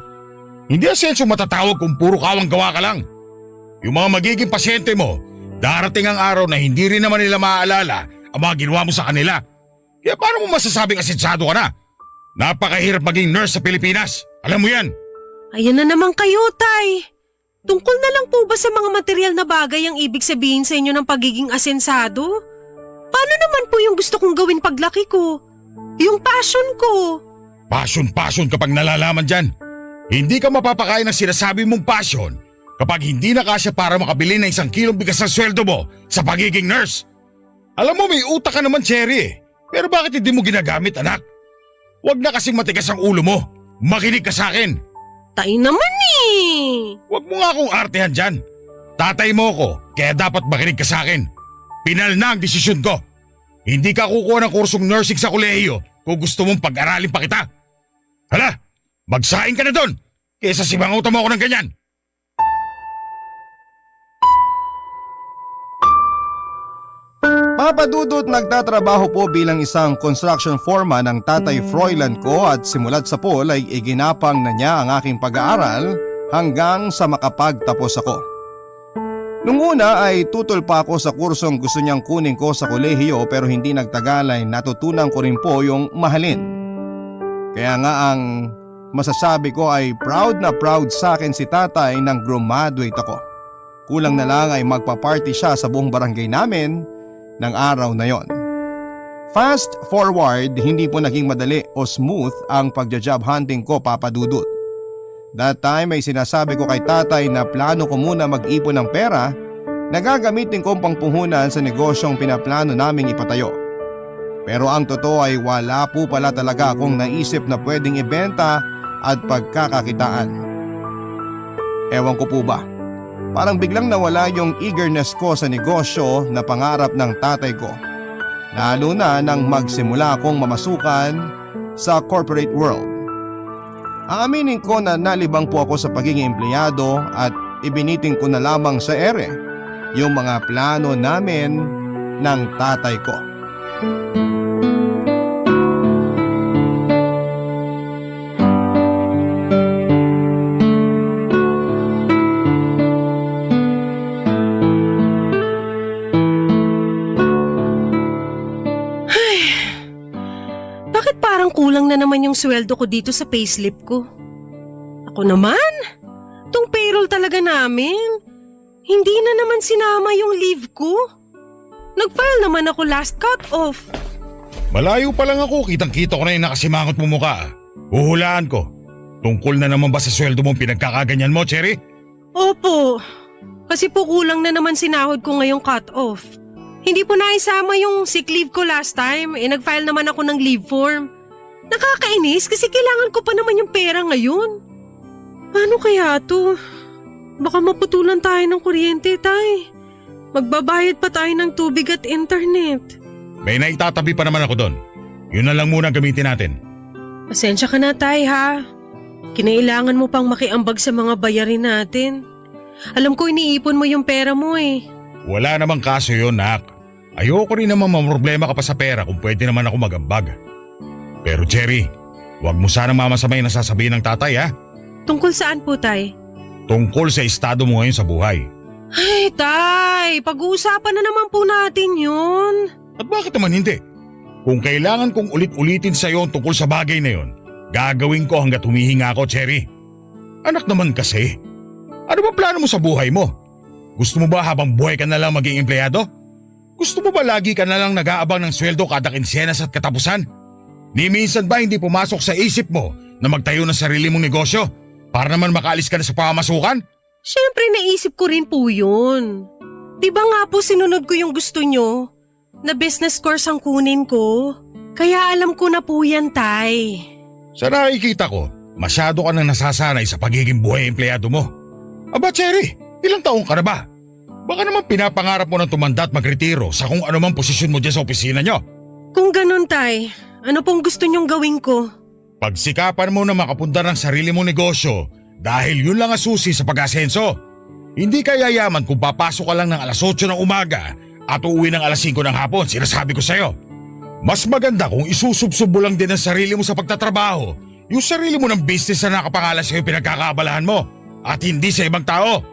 S7: Hindi asenso matatawag kung puro kawang gawa ka lang. Yung mga magiging pasyente mo, darating ang araw na hindi rin naman nila maaalala ang mga ginawa mo sa kanila. Kaya paano mo masasabing asensado ka na? Napakahirap maging nurse sa Pilipinas. Alam mo yan.
S3: Ayan na naman kayo, Tay. Tungkol na lang po ba sa mga material na bagay ang ibig sabihin sa inyo ng pagiging asensado? Paano naman po yung gusto kong gawin paglaki ko? Yung passion ko.
S7: Passion kapag nalalaman dyan. Hindi ka mapapakain ng sinasabi mong passion kapag hindi na kasya para makabili ng 1 kilong bigas ng sweldo mo sa pagiging nurse. Alam mo may utak ka naman, Cherry eh. Pero bakit hindi mo ginagamit, anak? Huwag na kasing matigas ang ulo mo. Makinig ka sa akin.
S3: Tay naman eh.
S7: Huwag mo nga akong artehan dyan. Tatay mo ko, kaya dapat makinig ka sa akin. Pinal na ang desisyon ko. Hindi ka kukuha ng kursong nursing sa kolehiyo kung gusto mong pag-aralin pa kita. Hala, magsaing ka na doon kaysa simangutan mo ako ng ganyan.
S1: Papa Dudut, nagtatrabaho po bilang isang construction foreman ng tatay Froilan ko at simulat sa pool ay iginapang na niya ang aking pag-aaral hanggang sa makapagtapos ako. Nung una ay tutol pa ako sa kursong gusto niyang kunin ko sa kolehiyo pero hindi nagtagal ay natutunan ko rin po yung mahalin. Kaya nga ang masasabi ko ay proud na proud sa akin si tatay nang graduate ako. Kulang na lang ay magpa-party siya sa buong barangay namin ng araw na yon. Fast forward, hindi po naging madali o smooth ang pagja-job hunting ko, Papa Dudut. That time ay sinasabi ko kay tatay na plano ko muna mag-ipon ng pera na gagamitin kong pangpuhunan sa negosyong pinaplano naming ipatayo. Pero ang totoo ay wala po pala talaga akong naisip na pwedeng ibenta at pagkakakitaan. Ewan ko po ba, parang biglang nawala yung eagerness ko sa negosyo na pangarap ng tatay ko. Lalo na nang magsimula akong mamasukan sa corporate world. Aaminin ko na nalibang po ako sa pagiging empleyado at ibiniting ko na lamang sa ere yung mga plano namin ng tatay ko.
S3: Bakit parang kulang na naman yung sweldo ko dito sa payslip ko? Ako naman? Tong payroll talaga namin. Hindi na naman sinama yung leave ko. Nag-file naman ako last cut-off.
S7: Malayo pa lang ako, kitang-kita ko na yung nakasimangot mo mukha. Huhulaan ko. Tungkol na naman ba sa sweldo mong pinagkakaganyan mo, Cherry?
S3: Opo. Kasi po kulang na naman sinahod ko ngayong cut-off. Hindi po naisama yung sick leave ko last time. Nag-file naman ako ng leave form. Nakakainis kasi kailangan ko pa naman yung pera ngayon. Paano kaya to? Baka maputulan tayo ng kuryente, tay. Magbabayad pa tayo ng tubig at internet.
S7: May naitatabi pa naman ako doon. Yun na lang muna gamitin natin.
S3: Pasensya ka na, tay, ha? Kinailangan mo pang makiambag sa mga bayarin natin. Alam ko iniipon mo yung pera mo eh.
S7: Wala namang kaso yun, Nak. Ayoko rin naman mamroblema ka pa sa pera kung pwede naman ako magambag. Pero Cherry, huwag mo sana mamasamay na sasabihin ng tatay, ha?
S3: Tungkol saan po, tay?
S7: Tungkol sa estado mo ngayon sa buhay.
S3: Ay, tay, pag-uusapan na naman po natin yun.
S7: At bakit naman hindi? Kung kailangan kong ulit-ulitin sa iyo tungkol sa bagay na yon, gagawin ko hanggat humihinga ako, Cherry. Anak naman kasi. Ano ba plano mo sa buhay mo? Gusto mo ba habang buhay ka na lang maging empleyado? Gusto mo ba lagi ka na lang nag-aabang ng sweldo kada kinsenas at katapusan? Ni minsan ba hindi pumasok sa isip mo na magtayo ng sarili mong negosyo para naman makaalis ka na sa pamasukan?
S3: Siyempre naisip ko rin po yun. Di ba nga po sinunod ko yung gusto nyo? Na business course ang kunin ko. Kaya alam ko na po yan, tay.
S7: Sa nakikita ko, masyado ka nang nasasanay sa pagiging buhay empleyado mo. Aba Cherry, ilang taong ka na ba? Baka naman pinapangarap mo ng tumanda at magretiro sa kung ano mang posisyon mo dyan sa opisina nyo.
S3: Kung ganun, tay, ano pong gusto nyong gawin ko?
S7: Pagsikapan mo na makapundar ng sarili mong negosyo dahil yun lang ang susi sa pag-asenso. Hindi ka yayaman kung papasok ka lang ng alas 8 ng umaga at uuwi ng alas 5 ng hapon, sinasabi ko sa'yo. Mas maganda kung isusubsob mo lang din ang sarili mo sa pagtatrabaho, yung sarili mo ng business na nakapangalan sa'yo pinagkakaabalahan mo at hindi sa ibang tao.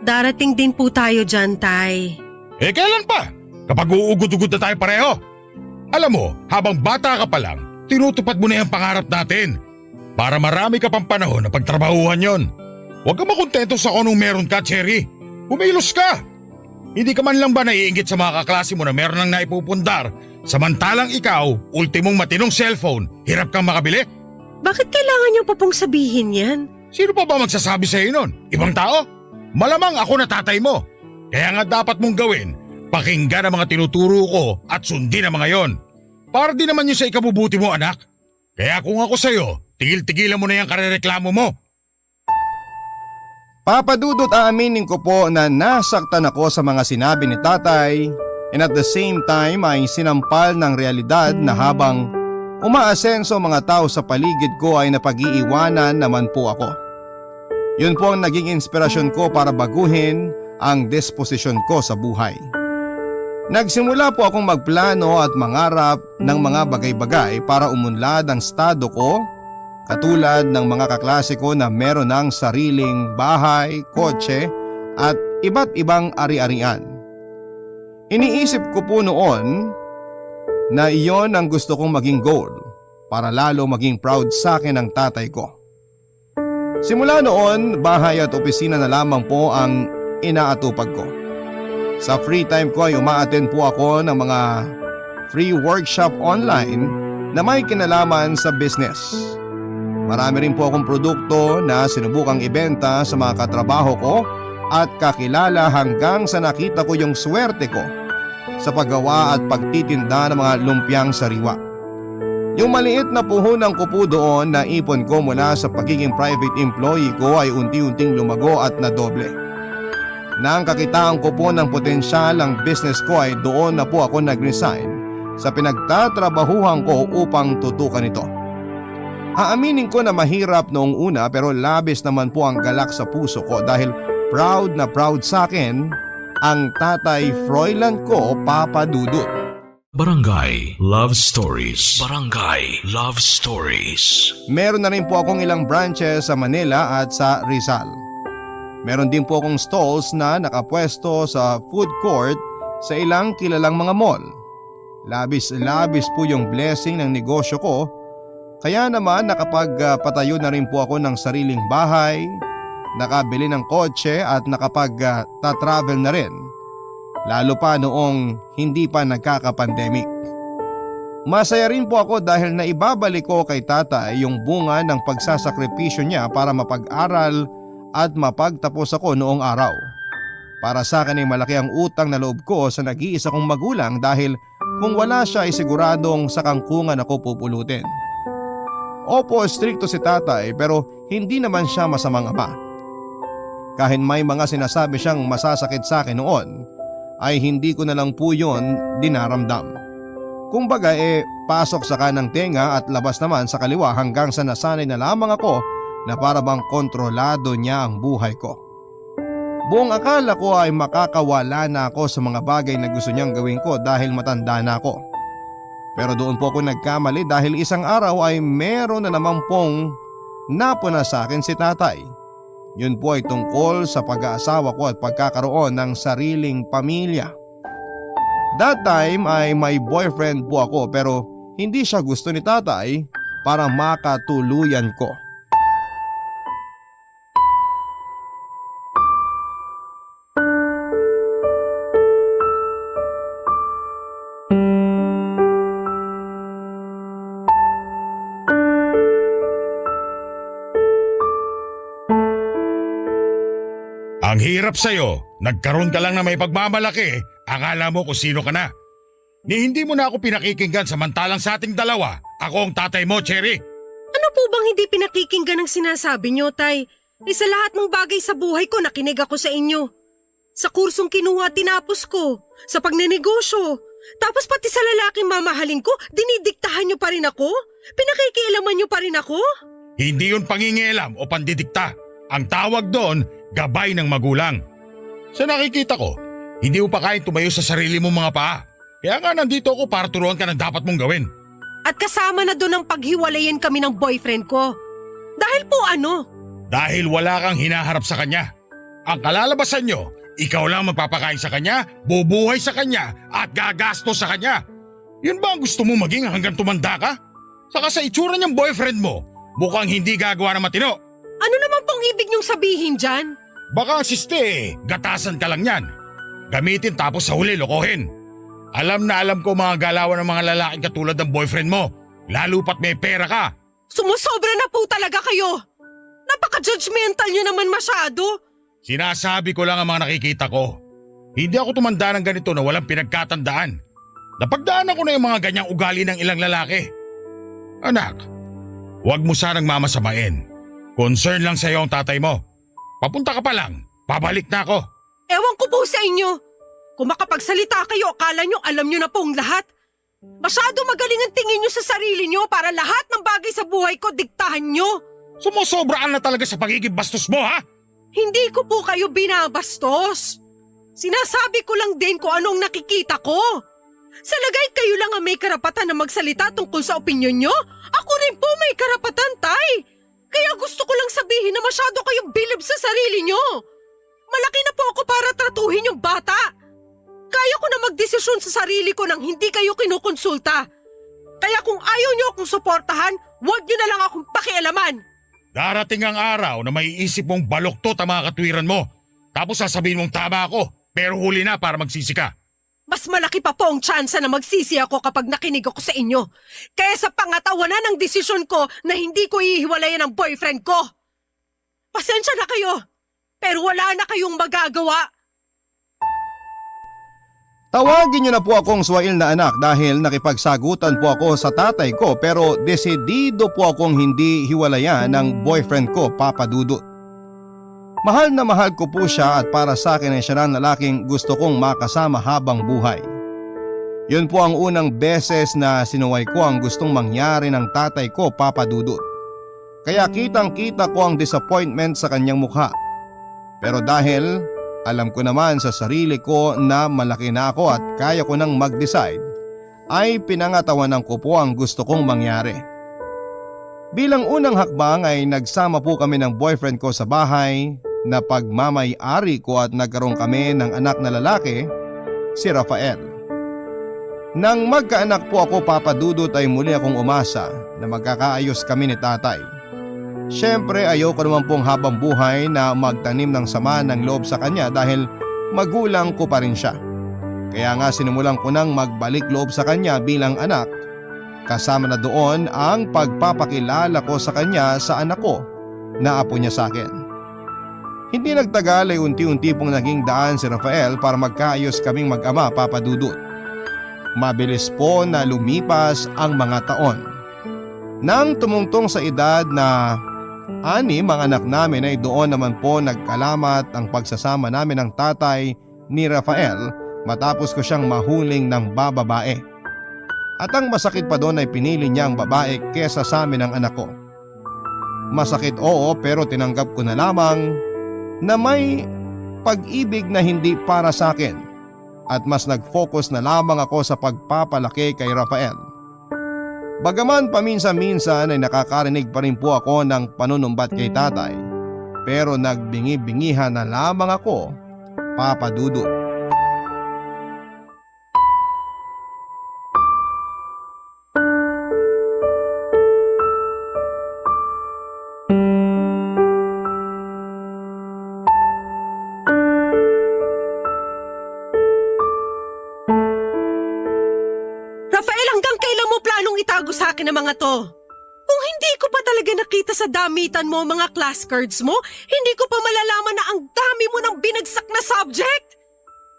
S3: Darating din po tayo dyan, tay.
S7: Eh kailan pa? Kapag uugod-ugod na tayo pareho. Alam mo, habang bata ka pa lang, tinutupad mo na yung pangarap natin. Para marami ka pang panahon na pagtrabahuhan yon. Huwag ka makontento sa kung anong meron ka, Cherry. Kumilos ka. Hindi ka man lang ba naiinggit sa mga kaklase mo na meron nang naipupundar, samantalang ikaw, ultimong matinong cellphone, hirap kang makabili?
S3: Bakit kailangan niyo pa pong sabihin yan?
S7: Sino pa ba magsasabi sa iyo nun? Ibang tao? Malamang ako na tatay mo. Kaya nga dapat mong gawin, pakinggan ang mga tinuturo ko at sundin ang mga yon. Para din naman yun sa ikabubuti mo, anak. Kaya kung ako sa'yo, tigil-tigilan mo na yung karereklamo mo.
S1: Papa Dudut, aaminin ko po na nasaktan ako sa mga sinabi ni tatay, and at the same time ay sinampal ng realidad na habang umaasenso mga tao sa paligid ko ay napag-iiwanan naman po ako. Yun po ang naging inspirasyon ko para baguhin ang disposisyon ko sa buhay. Nagsimula po akong magplano at mangarap ng mga bagay-bagay para umunlad ang estado ko, katulad ng mga kaklase ko na meron ng sariling bahay, kotse at iba't ibang ari-arian. Iniisip ko po noon na iyon ang gusto kong maging goal para lalo maging proud sa akin ang tatay ko. Simula noon, bahay at opisina na lamang po ang inaatupag ko. Sa free time ko ay uma-attend po ako ng mga free workshop online na may kinalaman sa business. Marami rin po akong produkto na sinubukang ibenta sa mga katrabaho ko at kakilala hanggang sa nakita ko yung swerte ko sa paggawa at pagtitinda ng mga lumpiang sariwa. Yung maliit na puhunan ko po doon na ipon ko mula sa pagiging private employee ko ay unti-unting lumago at nadoble. Nang kakitaan ko po ng potensyal ang business ko ay doon na po ako nag-resign sa pinagtatrabahuhan ko upang tutukan ito. Aaminin ko na mahirap noong una pero labis naman po ang galak sa puso ko dahil proud na proud sa akin ang tatay Froilan ko, Papa Dudut.
S6: Barangay Love Stories. Barangay Love Stories.
S1: Meron na rin po akong ilang branches sa Manila at sa Rizal. Meron din po akong stalls na nakapwesto sa food court sa ilang kilalang mga mall. Labis-labis po yung blessing ng negosyo ko, kaya naman nakapagpatayo na rin po ako ng sariling bahay, nakabili ng kotse at nakapag-travel na rin. Lalo pa noong hindi pa nagkaka-pandemic. Masaya rin po ako dahil naibabalik ko kay tatay yung bunga ng pagsasakripisyo niya para mapag-aral at mapagtapos ako noong araw. Para sa akin ay malaki ang utang na loob ko sa nag-iisa kong magulang dahil kung wala siya ay siguradong sa kangkungan ako pupulutin. Opo, strikto si tatay pero hindi naman siya masamang ama. Kahit may mga sinasabi siyang masasakit sa akin noon, ay hindi ko na lang po yun dinaramdam. Kumbaga pasok sa kanang tenga at labas naman sa kaliwa hanggang sa nasanay na lamang ako na para bang kontrolado niya ang buhay ko. Buong akala ko ay makakawala na ako sa mga bagay na gusto niyang gawin ko dahil matanda na ako. Pero doon po ako nagkamali dahil isang araw ay meron na naman pong napuna sa akin si tatay. Yun po ay tungkol sa pag-aasawa ko at pagkakaroon ng sariling pamilya. That time ay may boyfriend po ako pero hindi siya gusto ni tatay para makatuluyan ko.
S7: Ang hirap sa'yo, nagkaroon ka lang na may pagmamalaki, akala mo kung sino ka na. Ni hindi mo na ako pinakikinggan samantalang sa ating dalawa, ako ang tatay mo, Cherry.
S3: Ano po bang hindi pinakikinggan ang sinasabi nyo, Tay? Sa lahat ng bagay sa buhay ko nakinig ako sa inyo. Sa kursong kinuha tinapos ko, sa pagnenegosyo, tapos pati sa lalaking mamahalin ko, dinidiktahan nyo pa rin ako? Pinakikialaman nyo pa rin ako?
S7: Hindi yun pangingialam o pandidikta. Ang tawag doon, gabay ng magulang. Sa nakikita ko, hindi mo pa kayang tumayo sa sarili mong mga paa. Kaya nga nandito ako para turuan ka ng dapat mong gawin.
S3: At kasama na doon ang paghiwalayin kami ng boyfriend ko. Dahil po ano?
S7: Dahil wala kang hinaharap sa kanya. Ang kalalabasan nyo, ikaw lang magpapakain sa kanya, bubuhay sa kanya, at gagastos sa kanya. Yun ba ang gusto mo maging hanggang tumanda ka? Saka sa itsura niyang boyfriend mo, mukhang hindi gagawa ng matino.
S3: Ano naman pong ibig niyong sabihin dyan?
S7: Baka siste, gatasan ka lang yan. Gamitin tapos sa huli lokohin. Alam na alam ko mga galawan ng mga lalaking katulad ng boyfriend mo. Lalo pat may pera ka.
S3: Sumusobra na po talaga kayo! Napaka-judgmental niyo naman masyado.
S7: Sinasabi ko lang ang mga nakikita ko. Hindi ako tumanda ng ganito na walang pinagkatandaan. Napagdaanan ko na yung mga ganyang ugali ng ilang lalaki. Anak, huwag mo sanang mamasamain. Concern lang sa'yo ang tatay mo. Papunta ka pa lang, babalik na ako.
S3: Ewan ko po sa inyo. Kung makapagsalita kayo, akala nyo alam nyo na pong lahat. Masyado magaling ang tingin nyo sa sarili nyo para lahat ng bagay sa buhay ko diktahan nyo.
S7: Sumusobraan na talaga sa pagiging bastos mo, ha?
S3: Hindi ko po kayo binabastos. Sinasabi ko lang din kung anong nakikita ko. Sa lagay kayo lang ang may karapatan na magsalita tungkol sa opinyon nyo. Ako rin po may karapatan, tay. Kaya gusto ko lang sabihin na masyado kayong bilib sa sarili nyo. Malaki na po ako para tratuhin yung bata. Kaya ko na magdesisyon sa sarili ko nang hindi kayo kinukonsulta. Kaya kung ayaw nyo akong suportahan, huwag nyo na lang akong pakialaman.
S7: Darating ang araw na may isip mong baluktot ang mga katwiran mo. Tapos sasabihin mong tama ako, pero huli na para magsisi ka.
S3: Mas malaki pa po ang tsansa na magsisi ako kapag nakinig ako sa inyo. Kaya sa pangatawanan ng desisyon ko na hindi ko ihiwalayan ang boyfriend ko. Pasensya na kayo, pero wala na kayong magagawa.
S1: Tawagin niyo na po akong Swail na anak dahil nakipagsagutan po ako sa tatay ko pero desidido po akong hindi hiwalayan ng boyfriend ko, Papa Dudut. Mahal na mahal ko po siya at para sa akin ay siya ang lalaking gusto kong makasama habang buhay. Yun po ang unang beses na sinuway ko ang gustong mangyari ng tatay ko, Papa Dudut. Kaya kitang kita ko ang disappointment sa kanyang mukha. Pero dahil alam ko naman sa sarili ko na malaki na ako at kaya ko nang mag-decide, ay pinangatawanan ko po ang gusto kong mangyari. Bilang unang hakbang ay nagsama po kami ng boyfriend ko sa bahay na pagmamay-ari ko at nagkaroon kami ng anak na lalaki, si Rafael. Nang magkaanak po ako, Papa Dudut, ay muli akong umasa na magkakaayos kami ni tatay. Siyempre ayoko naman pong habang buhay na magtanim ng sama ng loob sa kanya dahil magulang ko pa rin siya. Kaya nga sinimulan ko nang magbalik loob sa kanya bilang anak. Kasama na doon ang pagpapakilala ko sa kanya sa anak ko na apo niya sa akin. Hindi nagtagal ay unti-unti pong naging daan si Rafael para magkaayos kaming mag-ama, Papa Dudut. Mabilis po na lumipas ang mga taon. Nang tumungtong sa edad na 6 ang anak namin ay doon naman po nagkalamat ang pagsasama namin ng tatay ni Rafael matapos ko siyang mahuling ng bababae. At ang masakit pa doon ay pinili niya ang babae kesa sa amin ng anak ko. Masakit oo, pero tinanggap ko na lamang na may pag-ibig na hindi para sa akin at mas nag-focus na lamang ako sa pagpapalaki kay Rafael. Bagaman paminsan-minsan ay nakakarinig pa rin po ako ng panunumbat kay tatay, pero nagbingi-bingihan na lamang ako, Papa Dudut.
S3: Sa akin ng mga to. Kung hindi ko pa talaga nakita sa damitan mo mga class cards mo, hindi ko pa malalaman na ang dami mo ng binagsak na subject.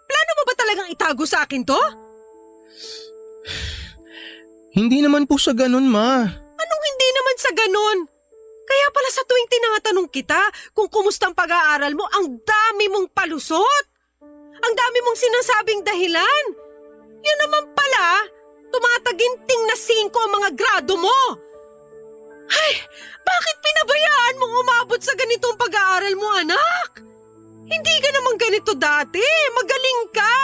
S3: Plano mo ba talagang itago sa akin to?
S8: Hindi naman po sa ganun, Ma.
S3: Anong hindi naman sa ganun? Kaya pala sa tuwing tinatanong kita kung kumusta ang pag-aaral mo, ang dami mong palusot. Ang dami mong sinasabing dahilan. Yun naman pala, tumataginting na 5 ang mga grado mo. Ay, bakit pinabayaan mong umabot sa ganitong pag-aaral mo, anak? Hindi ka naman ganito dati. Magaling ka.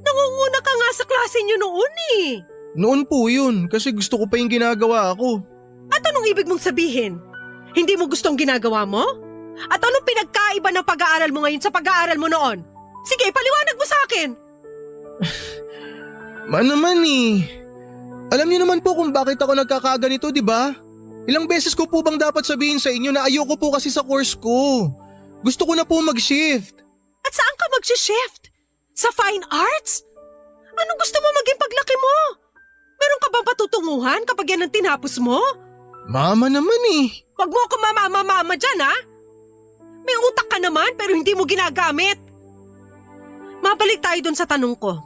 S3: Nangunguna ka nga sa klase niyo noon eh.
S8: Noon po yun, kasi gusto ko pa yung ginagawa ko.
S3: At anong ibig mong sabihin? Hindi mo gustong ginagawa mo? At anong pinagkaiba ng pag-aaral mo ngayon sa pag-aaral mo noon? Sige, paliwanag mo sa akin.
S8: Naman eh. Alam niyo naman po kung bakit ako nagkakaganito, di ba? Ilang beses ko po bang dapat sabihin sa inyo na ayoko po kasi sa course ko. Gusto ko na po mag-shift.
S3: At saan ka mag-shift? Sa fine arts? Anong gusto mo maging paglaki mo? Meron ka bang patutunguhan kapag yan ang tinapos mo?
S8: Mama naman eh.
S3: Huwag mo ako mama dyan, ha? May utak ka naman pero hindi mo ginagamit. Mabalik tayo dun sa tanong ko.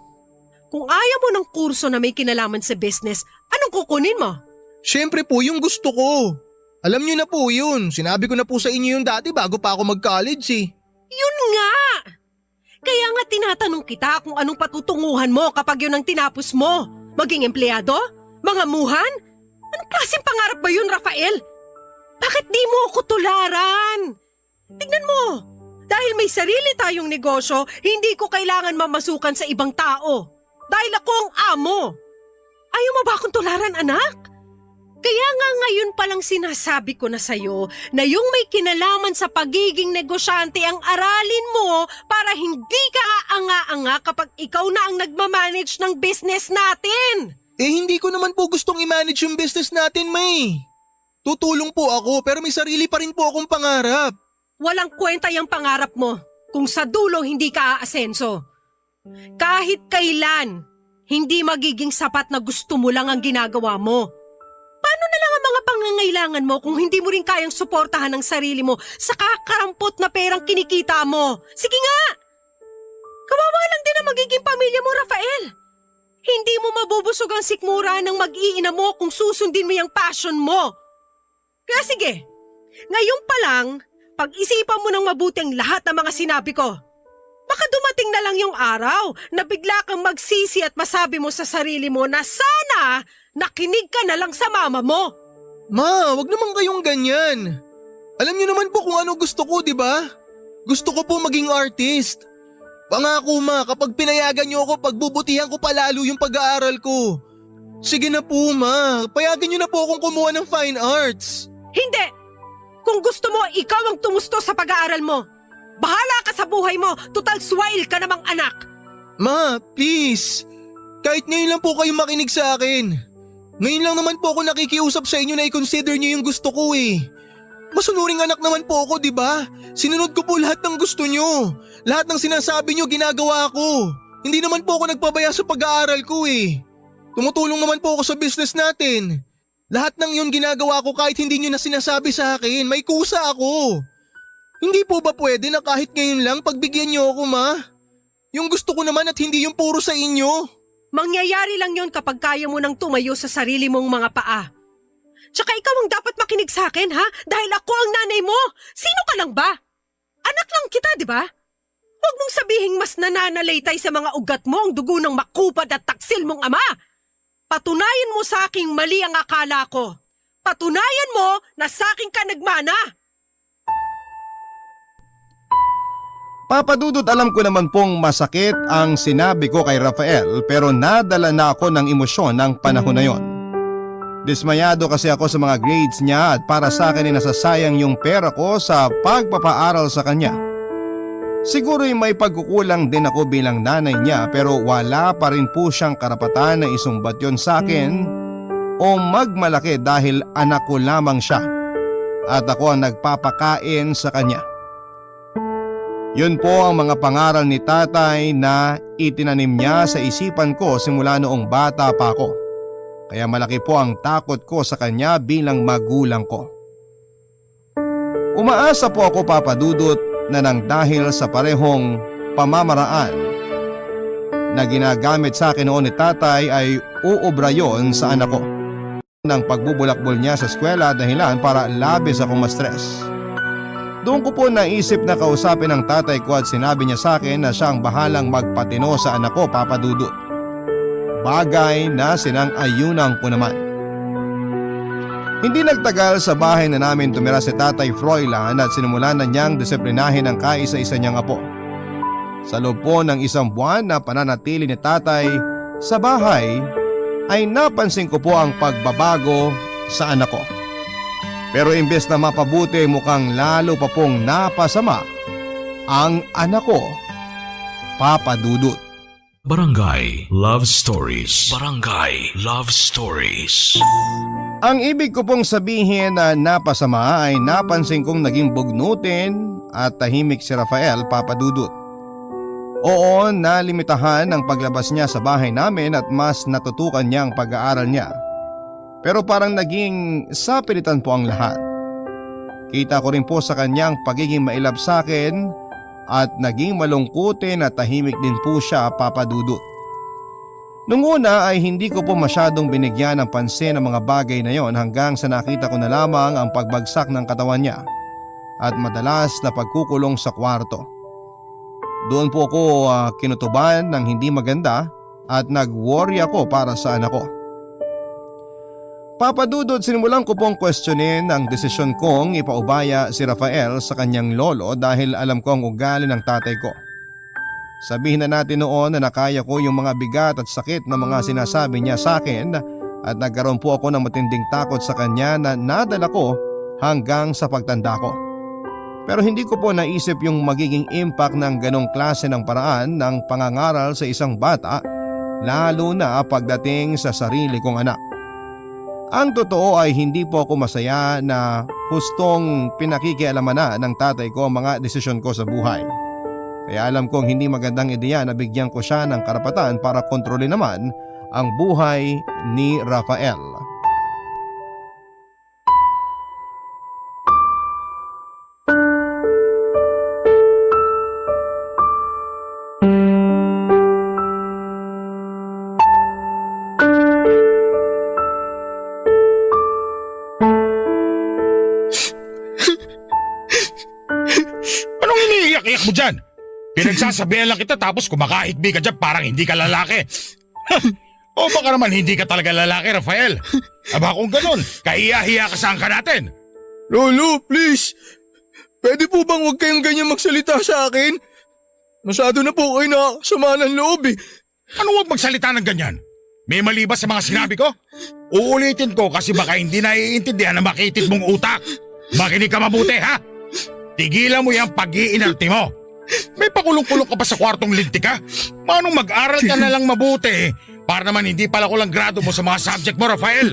S3: Kung ayaw mo ng kurso na may kinalaman sa business, anong kukunin mo?
S8: Siyempre po yung gusto ko. Alam niyo na po yun. Sinabi ko na po sa inyo yung dati bago pa ako mag-college eh.
S3: Yun nga! Kaya nga tinatanong kita kung anong patutunguhan mo kapag yun ang tinapos mo. Maging empleyado? Mangamuhan? Anong klaseng pangarap ba yun, Rafael? Bakit di mo ako tularan? Tignan mo, dahil may sarili tayong negosyo, hindi ko kailangan mamasukan sa ibang tao. Dahil ako ang amo. Ayaw mo ba akong tularan, anak? Kaya nga ngayon palang sinasabi ko na sa'yo na yung may kinalaman sa pagiging negosyante ang aralin mo para hindi ka aanga-anga kapag ikaw na ang nagmamanage ng business natin.
S8: Eh hindi ko naman po gustong i-manage yung business natin, May. Tutulong po ako pero may sarili pa rin po akong pangarap.
S3: Walang kwenta yung pangarap mo kung sa dulo hindi ka aasenso. Kahit kailan, hindi magiging sapat na gusto mo lang ang ginagawa mo. Paano na lang ang mga pangangailangan mo kung hindi mo rin kayang suportahan ang sarili mo sa kakarampot na perang kinikita mo? Sige nga! Kawawa lang din ang magiging pamilya mo, Rafael. Hindi mo mabubusog ang sikmura ng mag-iina mo kung susundin mo yung passion mo. Kaya sige, ngayon pa lang, pag-isipan mo ng mabuti ang lahat ng mga sinabi ko. Baka dumating na lang yung araw na bigla kang magsisi at masabi mo sa sarili mo na sana nakinig ka na lang sa mama mo.
S8: Ma, wag naman kayong ganyan. Alam niyo naman po kung ano gusto ko, di ba? Gusto ko po maging artist. Pangako ma, kapag pinayagan niyo ako, pagbubutihan ko palalo yung pag-aaral ko. Sige na po ma, payagan niyo na po akong kumuha ng fine arts.
S3: Hindi! Kung gusto mo, ikaw ang tumusto sa pag-aaral mo. Bahala ka sa buhay mo, total swail ka namang anak.
S8: Ma, please. Kahit ngayon lang po kayo makinig sa akin. Ngayon lang naman po ako nakikiusap sa inyo na i-consider niyo yung gusto ko eh. Masunuring anak naman po ako, di ba? Sinunod ko po lahat ng gusto niyo. Lahat ng sinasabi niyo ginagawa ko. Hindi naman po ako nagpabaya sa pag-aaral ko eh. Tumutulong naman po ako sa business natin. Lahat ng yun ginagawa ko kahit hindi niyo na sinasabi sa akin. May kusa ako. Hindi po ba pwede na kahit ngayon lang pagbigyan niyo ako, ma? Yung gusto ko naman at hindi yung puro sa inyo.
S3: Mangyayari lang yon kapag kaya mo nang tumayo sa sarili mong mga paa. Tsaka ikaw ang dapat makinig sa akin, ha? Dahil ako ang nanay mo. Sino ka lang ba? Anak lang kita, di ba? Huwag mong sabihing mas nananalaytay sa mga ugat mo ang dugo ng makupad at taksil mong ama. Patunayan mo sa aking mali ang akala ko. Patunayan mo na sa akin ka nagmana.
S1: Papa Dudut, alam ko naman pong masakit ang sinabi ko kay Rafael pero nadala na ako ng emosyon ng panahon na yon. Dismayado kasi ako sa mga grades niya at para sa akin ay nasasayang yung pera ko sa pagpapaaral sa kanya. Siguro'y may pagkukulang din ako bilang nanay niya pero wala pa rin po siyang karapatan na isumbat yon sa akin o magmalaki dahil anak ko lamang siya at ako ang nagpapakain sa kanya. Yun po ang mga pangaral ni tatay na itinanim niya sa isipan ko simula noong bata pa ako. Kaya malaki po ang takot ko sa kanya bilang magulang ko. Umaasa po ako, Papa Dudut, na nang dahil sa parehong pamamaraan na ginagamit sa akin noon ni tatay ay uubra yon sa anak ko. Nang pagbubulakbol niya sa eskwela dahilan para labis akong ma-stress. Doon ko po naisip na kausapin ang tatay ko at sinabi niya sa akin na siya ang bahalang magpatino sa anak ko, Papa Dudut. Bagay na sinang-ayunan ko naman. Hindi nagtagal sa bahay na namin tumira si Tatay Froilan at sinimulan na niyang disiplinahin ang kaisa-isa niyang apo. Sa loob po ng isang buwan na pananatili ni tatay sa bahay ay napansin ko po ang pagbabago sa anak ko. Pero imbes na mapabuti mukhang lalo pa pong napasama ang anak ko, Papa Dudut.
S6: Barangay Love Stories. Barangay Love Stories.
S1: Ang ibig ko pong sabihin na napasama ay napansin kong naging bugnutin at tahimik si Rafael, Papa Dudut. Oo, nalimitahan ang paglabas niya sa bahay namin at mas natutukan niya ang pag-aaral niya. Pero parang naging sapilitan po ang lahat. Kita ko rin po sa kanyang pagiging mailap sa akin at naging malungkutin at tahimik din po siya, Papa Dudut. Nung una ay hindi ko po masyadong binigyan ng pansin ang mga bagay na yon hanggang sa nakita ko na lamang ang pagbagsak ng katawan niya at madalas na pagkukulong sa kwarto. Doon po ako kinutuban ng hindi maganda at nag-worry ako para sa anak ko. Papa Dudut, sinimulan ko pong questionin ang desisyon kong ipaubaya si Rafael sa kanyang lolo dahil alam ko ang ugali ng tatay ko. Sabihin na natin noon na nakaya ko yung mga bigat at sakit na mga sinasabi niya sa akin at nagkaroon po ako ng matinding takot sa kanya na nadala ko hanggang sa pagtanda ko. Pero hindi ko po naisip yung magiging impact ng ganong klase ng paraan ng pangangaral sa isang bata, lalo na pagdating sa sarili kong anak. Ang totoo ay hindi po ako masaya na hustong pinakikialaman na ng tatay ko ang mga desisyon ko sa buhay. Kaya alam kong hindi magandang ideya na bigyan ko siya ng karapatan para kontrolin naman ang buhay ni Rafael.
S7: Anong iniiyak-iyak mo dyan? Pinagsasabihan lang kita tapos kumakahikbi ka dyan parang hindi ka lalaki. O baka naman hindi ka talaga lalaki, Rafael. Aba kung ganun, kahiya-hiya ka saan ka natin.
S8: Lolo, please. Pwede po bang huwag kayong ganyan magsalita sa akin? Masyado na po kayo nakakasama ng loob eh.
S7: Ano huwag magsalita ng ganyan? May mali ba sa mga sinabi ko? Uulitin ko kasi baka hindi naiintindihan na makitid mong utak. Makinig ka mabuti, ha? Tigilan mo yung pag-iinarte mo. May pakulong-kulong ka pa sa kwartong linti ka? Manong mag-aral ka na lang mabuti para naman hindi pala kulang grado mo sa mga subject mo, Rafael.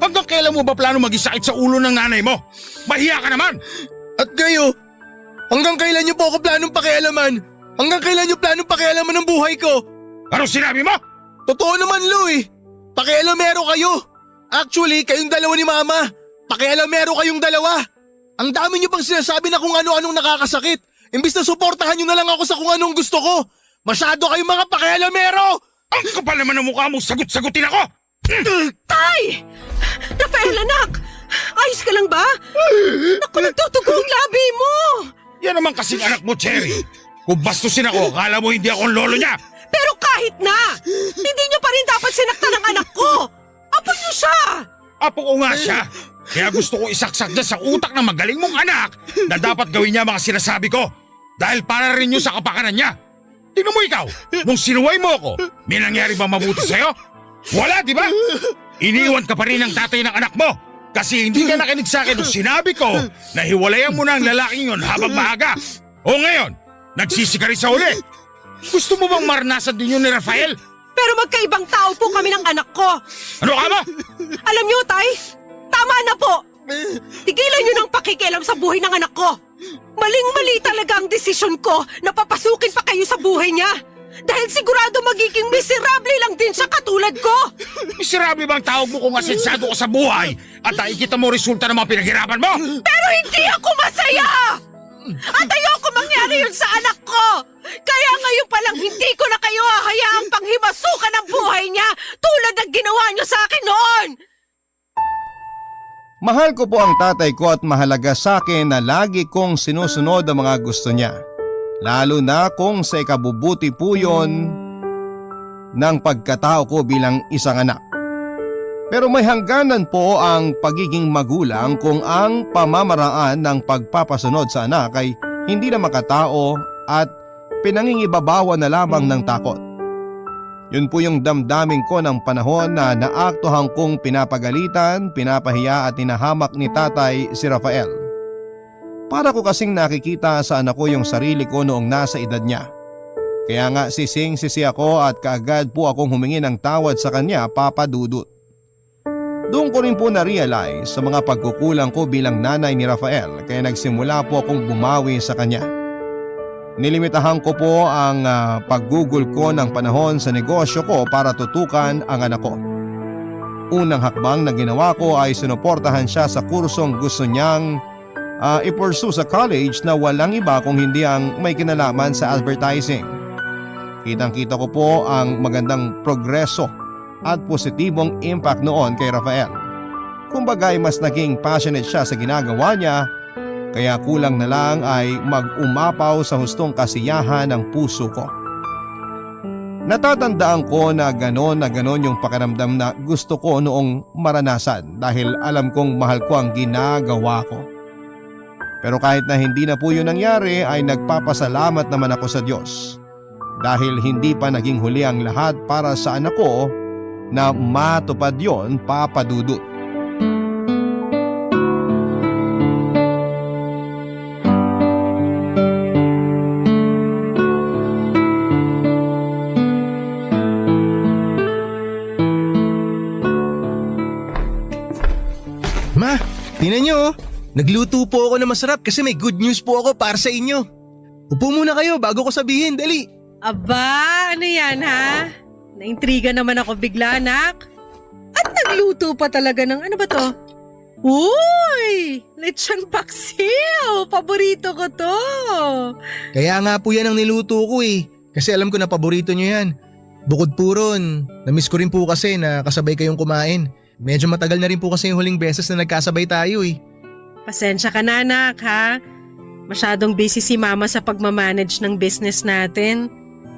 S7: Hanggang kailan mo ba plano mag-isakit sa ulo ng nanay mo? Mahiya ka naman!
S8: At kayo, hanggang kailan niyo po ako planong pakialaman? Hanggang kailan niyo planong pakialaman ng buhay ko?
S7: Anong sinabi mo?
S8: Totoo naman, Lo eh. Pakialamero kayo. Actually, kayong dalawa ni Mama. Pakialamero kayong dalawa. Ang dami niyo pang sinasabi na kung ano-anong nakakasakit. Imbis na suportahan niyo na lang ako sa kung anong gusto ko. Masyado kayong mga pakialamero!
S7: Ang kapal naman ng mukha mo, sagot-sagutin ako!
S3: Tay! Rafael, anak! Ayos ka lang ba? Naku, nagtutugo ang labi mo!
S7: Yan naman kasing anak mo, Cherry. Kung bastusin ako, akala mo hindi ako ang lolo niya.
S3: Pero kahit na! Hindi niyo pa rin dapat sinaktan ang anak ko! Apo niyo siya!
S7: Apo ko nga siya. Kaya gusto ko isaksak dyan sa utak ng magaling mong anak na dapat gawin niya mga sinasabi ko. Dahil para rin yun sa kapakanan niya. Tingnan mo ikaw, nung sinuway mo ako, may nangyari ba mabuti sa'yo? Wala, di ba? Iniwan ka pa rin ng tatay ng anak mo. Kasi hindi ka nakinig sa akin nung sinabi ko na hiwalayan mo na ang lalaking yun habang maaga. O ngayon, nagsisi ka rin sa uli. Gusto mo bang maranasan din yun ni Rafael?
S3: Pero magkaibang tao po kami ng anak ko.
S7: Ano ka ba?
S3: Alam niyo, Tay, tama na po. Tigilan niyo ng pakikialam sa buhay ng anak ko. Maling-mali talaga ang desisyon ko na papasukin pa kayo sa buhay niya. Dahil sigurado magiging miserable lang din siya katulad ko.
S7: Miserable bang tawag mo kung asensado ka sa buhay at nakikita mo resulta ng mga pinaghirapan mo?
S3: Pero hindi ako masaya! At ayoko mangyari yun sa anak ko! Kaya ngayon palang hindi ko na kayo hahayaang panghimasukan ang buhay niya tulad ng ginawa niyo sa akin noon!
S1: Mahal ko po ang tatay ko at mahalaga sa akin na lagi kong sinusunod ang mga gusto niya. Lalo na kung sa ikabubuti po yun ng pagkatao ko bilang isang anak. Pero may hangganan po ang pagiging magulang kung ang pamamaraan ng pagpapasunod sa anak ay hindi na makatao at pinangingibabawan na lamang ng takot. Yun po yung damdamin ko ng panahon na naaktuhan kong pinapagalitan, pinapahiya at tinahamak ni tatay si Rafael. Para ko kasing nakikita sa anak ko yung sarili ko noong nasa edad niya. Kaya nga sising-sisi ako at kaagad po akong humingi ng tawad sa kanya, Papa Dudut. Doon ko rin po na-realize sa mga pagkukulang ko bilang nanay ni Rafael kaya nagsimula po akong bumawi sa kanya. Nilimitahan ko po ang paggugol ko ng panahon sa negosyo ko para tutukan ang anak ko. unang hakbang na ginawa ko ay sinuportahan siya sa kursong gusto niyang i-pursue sa college na walang iba kung hindi ang may kinalaman sa advertising. Kitang-kita ko po ang magandang progreso at positibong impact noon kay Rafael. Kumbaga ay mas naging passionate siya sa ginagawa niya, kaya kulang na lang ay mag-umapaw sa hustong kasiyahan ng puso ko. Natatandaan ko na ganon yung pakiramdam na gusto ko noong maranasan dahil alam kong mahal ko ang ginagawa ko. Pero kahit na hindi na po yun nangyari ay nagpapasalamat naman ako sa Diyos dahil hindi pa naging huli ang lahat para sa anak ko na matupad yon, Papa Dudut.
S8: Ma, tingnan nyo oh. Nagluto po ako na masarap kasi may good news po ako para sa inyo. Upo muna kayo bago ko sabihin, dali.
S3: Aba, ano yan ha? Naintriga naman ako bigla, anak. At nagluto pa talaga ng ano ba to? Uy! Lechon paksiw! Paborito ko to!
S8: Kaya nga po yan ang niluto ko eh. Kasi alam ko na paborito nyo yan. Bukod po ron, namiss ko rin po kasi na kasabay kayong kumain. Medyo matagal na rin po kasi yung huling beses na nagkasabay tayo eh.
S3: Pasensya ka na, anak, ha? Masyadong busy si mama sa pagmamanage ng business natin.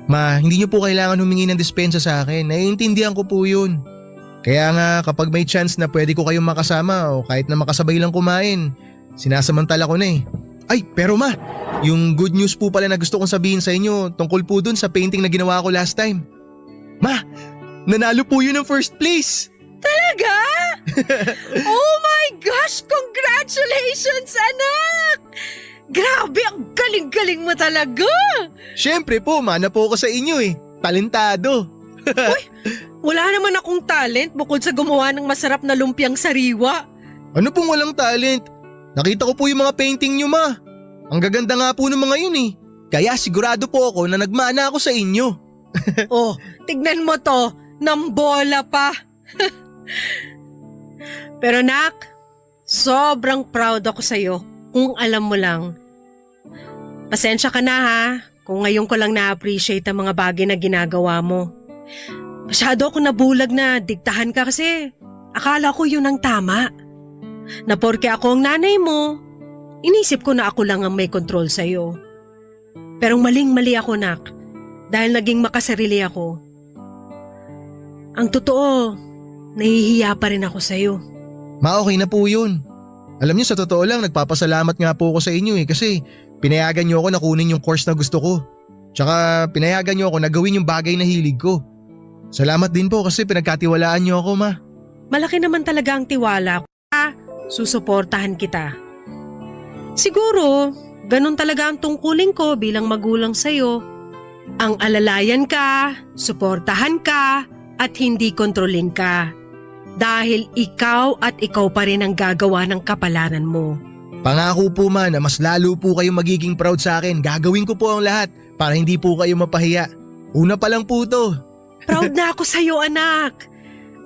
S8: Ma, hindi nyo po kailangan humingi ng dispensa sa akin. Naiintindihan ko po yun. Kaya nga kapag may chance na pwede ko kayong makasama o kahit na makasabay lang kumain, sinasamantala ko na eh. Ay, pero ma, yung good news po pala na gusto kong sabihin sa inyo tungkol po dun sa painting na ginawa ko last time. Ma, nanalo po yun ng first place.
S3: Talaga? Oh my gosh! Congratulations, anak! Grabe, ang galing-galing mo talaga!
S8: Siyempre po, mana po ako sa inyo eh. Talentado.
S3: Wala naman akong talent bukod sa gumawa ng masarap na lumpiang sariwa.
S8: Ano pong walang talent? Nakita ko po yung mga painting nyo, ma. Ang gaganda nga po ng mga yun eh. Kaya sigurado po ako na nagmana ako sa inyo.
S3: Oh, tignan mo to, nambola pa. Pero nak, sobrang proud ako sa'yo kung alam mo lang. Pasensya ka na ha, kung ngayon ko lang na-appreciate ang mga bagay na ginagawa mo. Masyado ako nabulag na diktahan ka kasi akala ko yun ang tama. Na porke ako ang nanay mo, inisip ko na ako lang ang may control sa'yo. Pero maling-mali ako, nak, dahil naging makasarili ako. Ang totoo, nahihiya pa rin ako sa'yo.
S8: Ma, okay na po yun. Alam niyo, sa totoo lang, nagpapasalamat nga po ako sa inyo eh kasi pinayagan niyo ako na kunin yung course na gusto ko. Tsaka pinayagan niyo ako na gawin yung bagay na hilig ko. Salamat din po kasi pinagkatiwalaan niyo ako, ma.
S3: Malaki naman talaga ang tiwala ko. Susuportahan kita. Siguro, ganun talaga ang tungkulin ko bilang magulang sa'yo. Ang alalayan ka, suportahan ka, at hindi kontrolin ka. Dahil ikaw at ikaw pa rin ang gagawa ng kapalaran mo.
S8: Pangako po, ma, na mas lalo po kayong magiging proud sa akin. Gagawin ko po ang lahat para hindi po kayo mapahiya. Una pa lang po to.
S3: Proud na ako sa'yo, anak.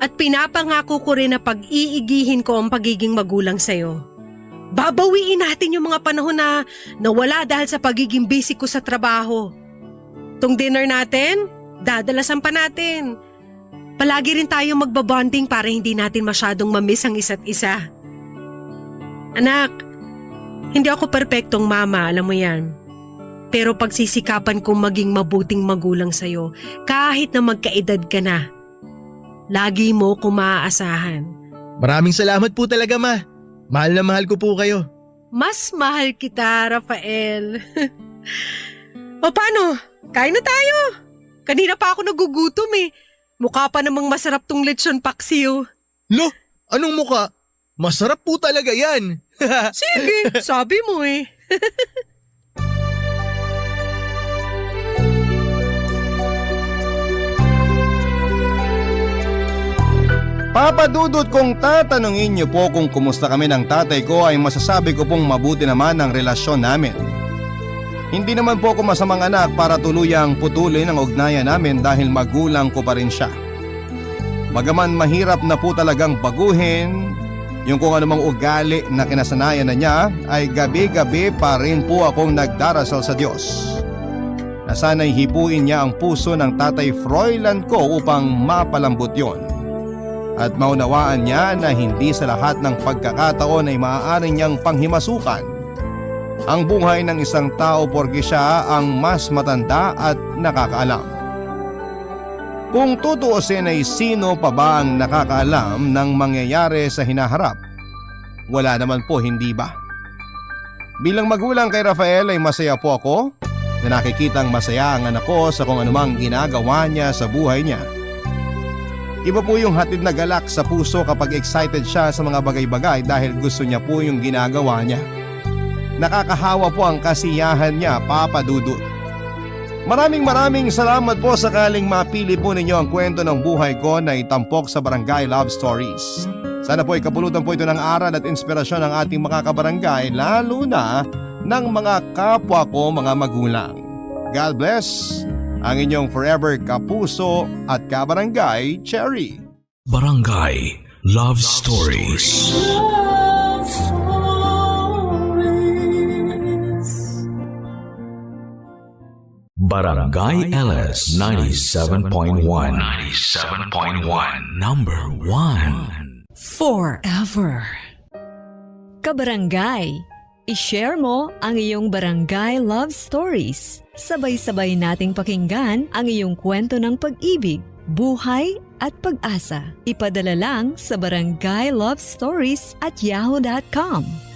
S3: At pinapangako ko rin na pag-iigihin ko ang pagiging magulang sa'yo. Babawiin natin yung mga panahon na nawala dahil sa pagiging busy ko sa trabaho. Tung dinner natin, dadalasan pa natin. Palagi rin tayo magbabonding para hindi natin masyadong mamiss ang isa't isa. Anak, hindi ako perpektong mama, alam mo yan. Pero pagsisikapan kong maging mabuting magulang sa'yo kahit na magkaedad ka na. Lagi mo kong maaasahan.
S8: Maraming salamat po talaga, ma. Mahal na mahal ko po kayo.
S3: Mas mahal kita, Rafael. O paano? Kain na tayo. Kanina pa ako nagugutom eh. Mukha pa namang masarap tong lechon paksiw.
S8: Lo, anong muka? Masarap po talaga yan.
S3: Sige, sabi mo eh.
S1: Papa Dudut, kung tatanungin niyo po kung kumusta kami ng tatay ko ay masasabi ko pong mabuti naman ang relasyon namin. Hindi naman po ako masamang anak para tuluyang putulin ang ugnayan namin dahil magulang ko pa rin siya. Bagaman mahirap na po talagang baguhin yung kung anumang ugali na kinasanayan na niya, ay gabi-gabi pa rin po akong nagdarasal sa Diyos na sana'y hipuin niya ang puso ng Tatay Froilan ko upang mapalambot yon. At maunawaan niya na hindi sa lahat ng pagkakataon ay maaari niyang panghimasukan ang buhay ng isang tao porke siya ang mas matanda at nakakaalam. Kung tutuusin ay sino pa ba ang nakakaalam ng mangyayari sa hinaharap? Wala naman po, hindi ba? Bilang magulang kay Rafael ay masaya po ako na nakikitang masaya ang anak ko sa kung anumang ginagawa niya sa buhay niya. Iba po yung hatid na galak sa puso kapag excited siya sa mga bagay-bagay dahil gusto niya po yung ginagawa niya. Nakakahawa po ang kasiyahan niya, Papa Dudut. Maraming salamat po sakaling mapili po ninyo ang kwento ng buhay ko na itampok sa Barangay Love Stories. Sana po ikapulutan po ito ng aral at inspirasyon ng ating mga kabarangay, lalo na ng mga kapwa ko mga magulang. God bless ang inyong forever kapuso at kabarangay, Cherry.
S6: Barangay Love Stories. Barangay LS 97.1 Number 1
S5: Forever. Kabarangay, i-share mo ang iyong barangay love stories. Sabay-sabay nating pakinggan ang iyong kwento ng pag-ibig, buhay at pag-asa. Ipadala lang sa barangaylovestories@yahoo.com.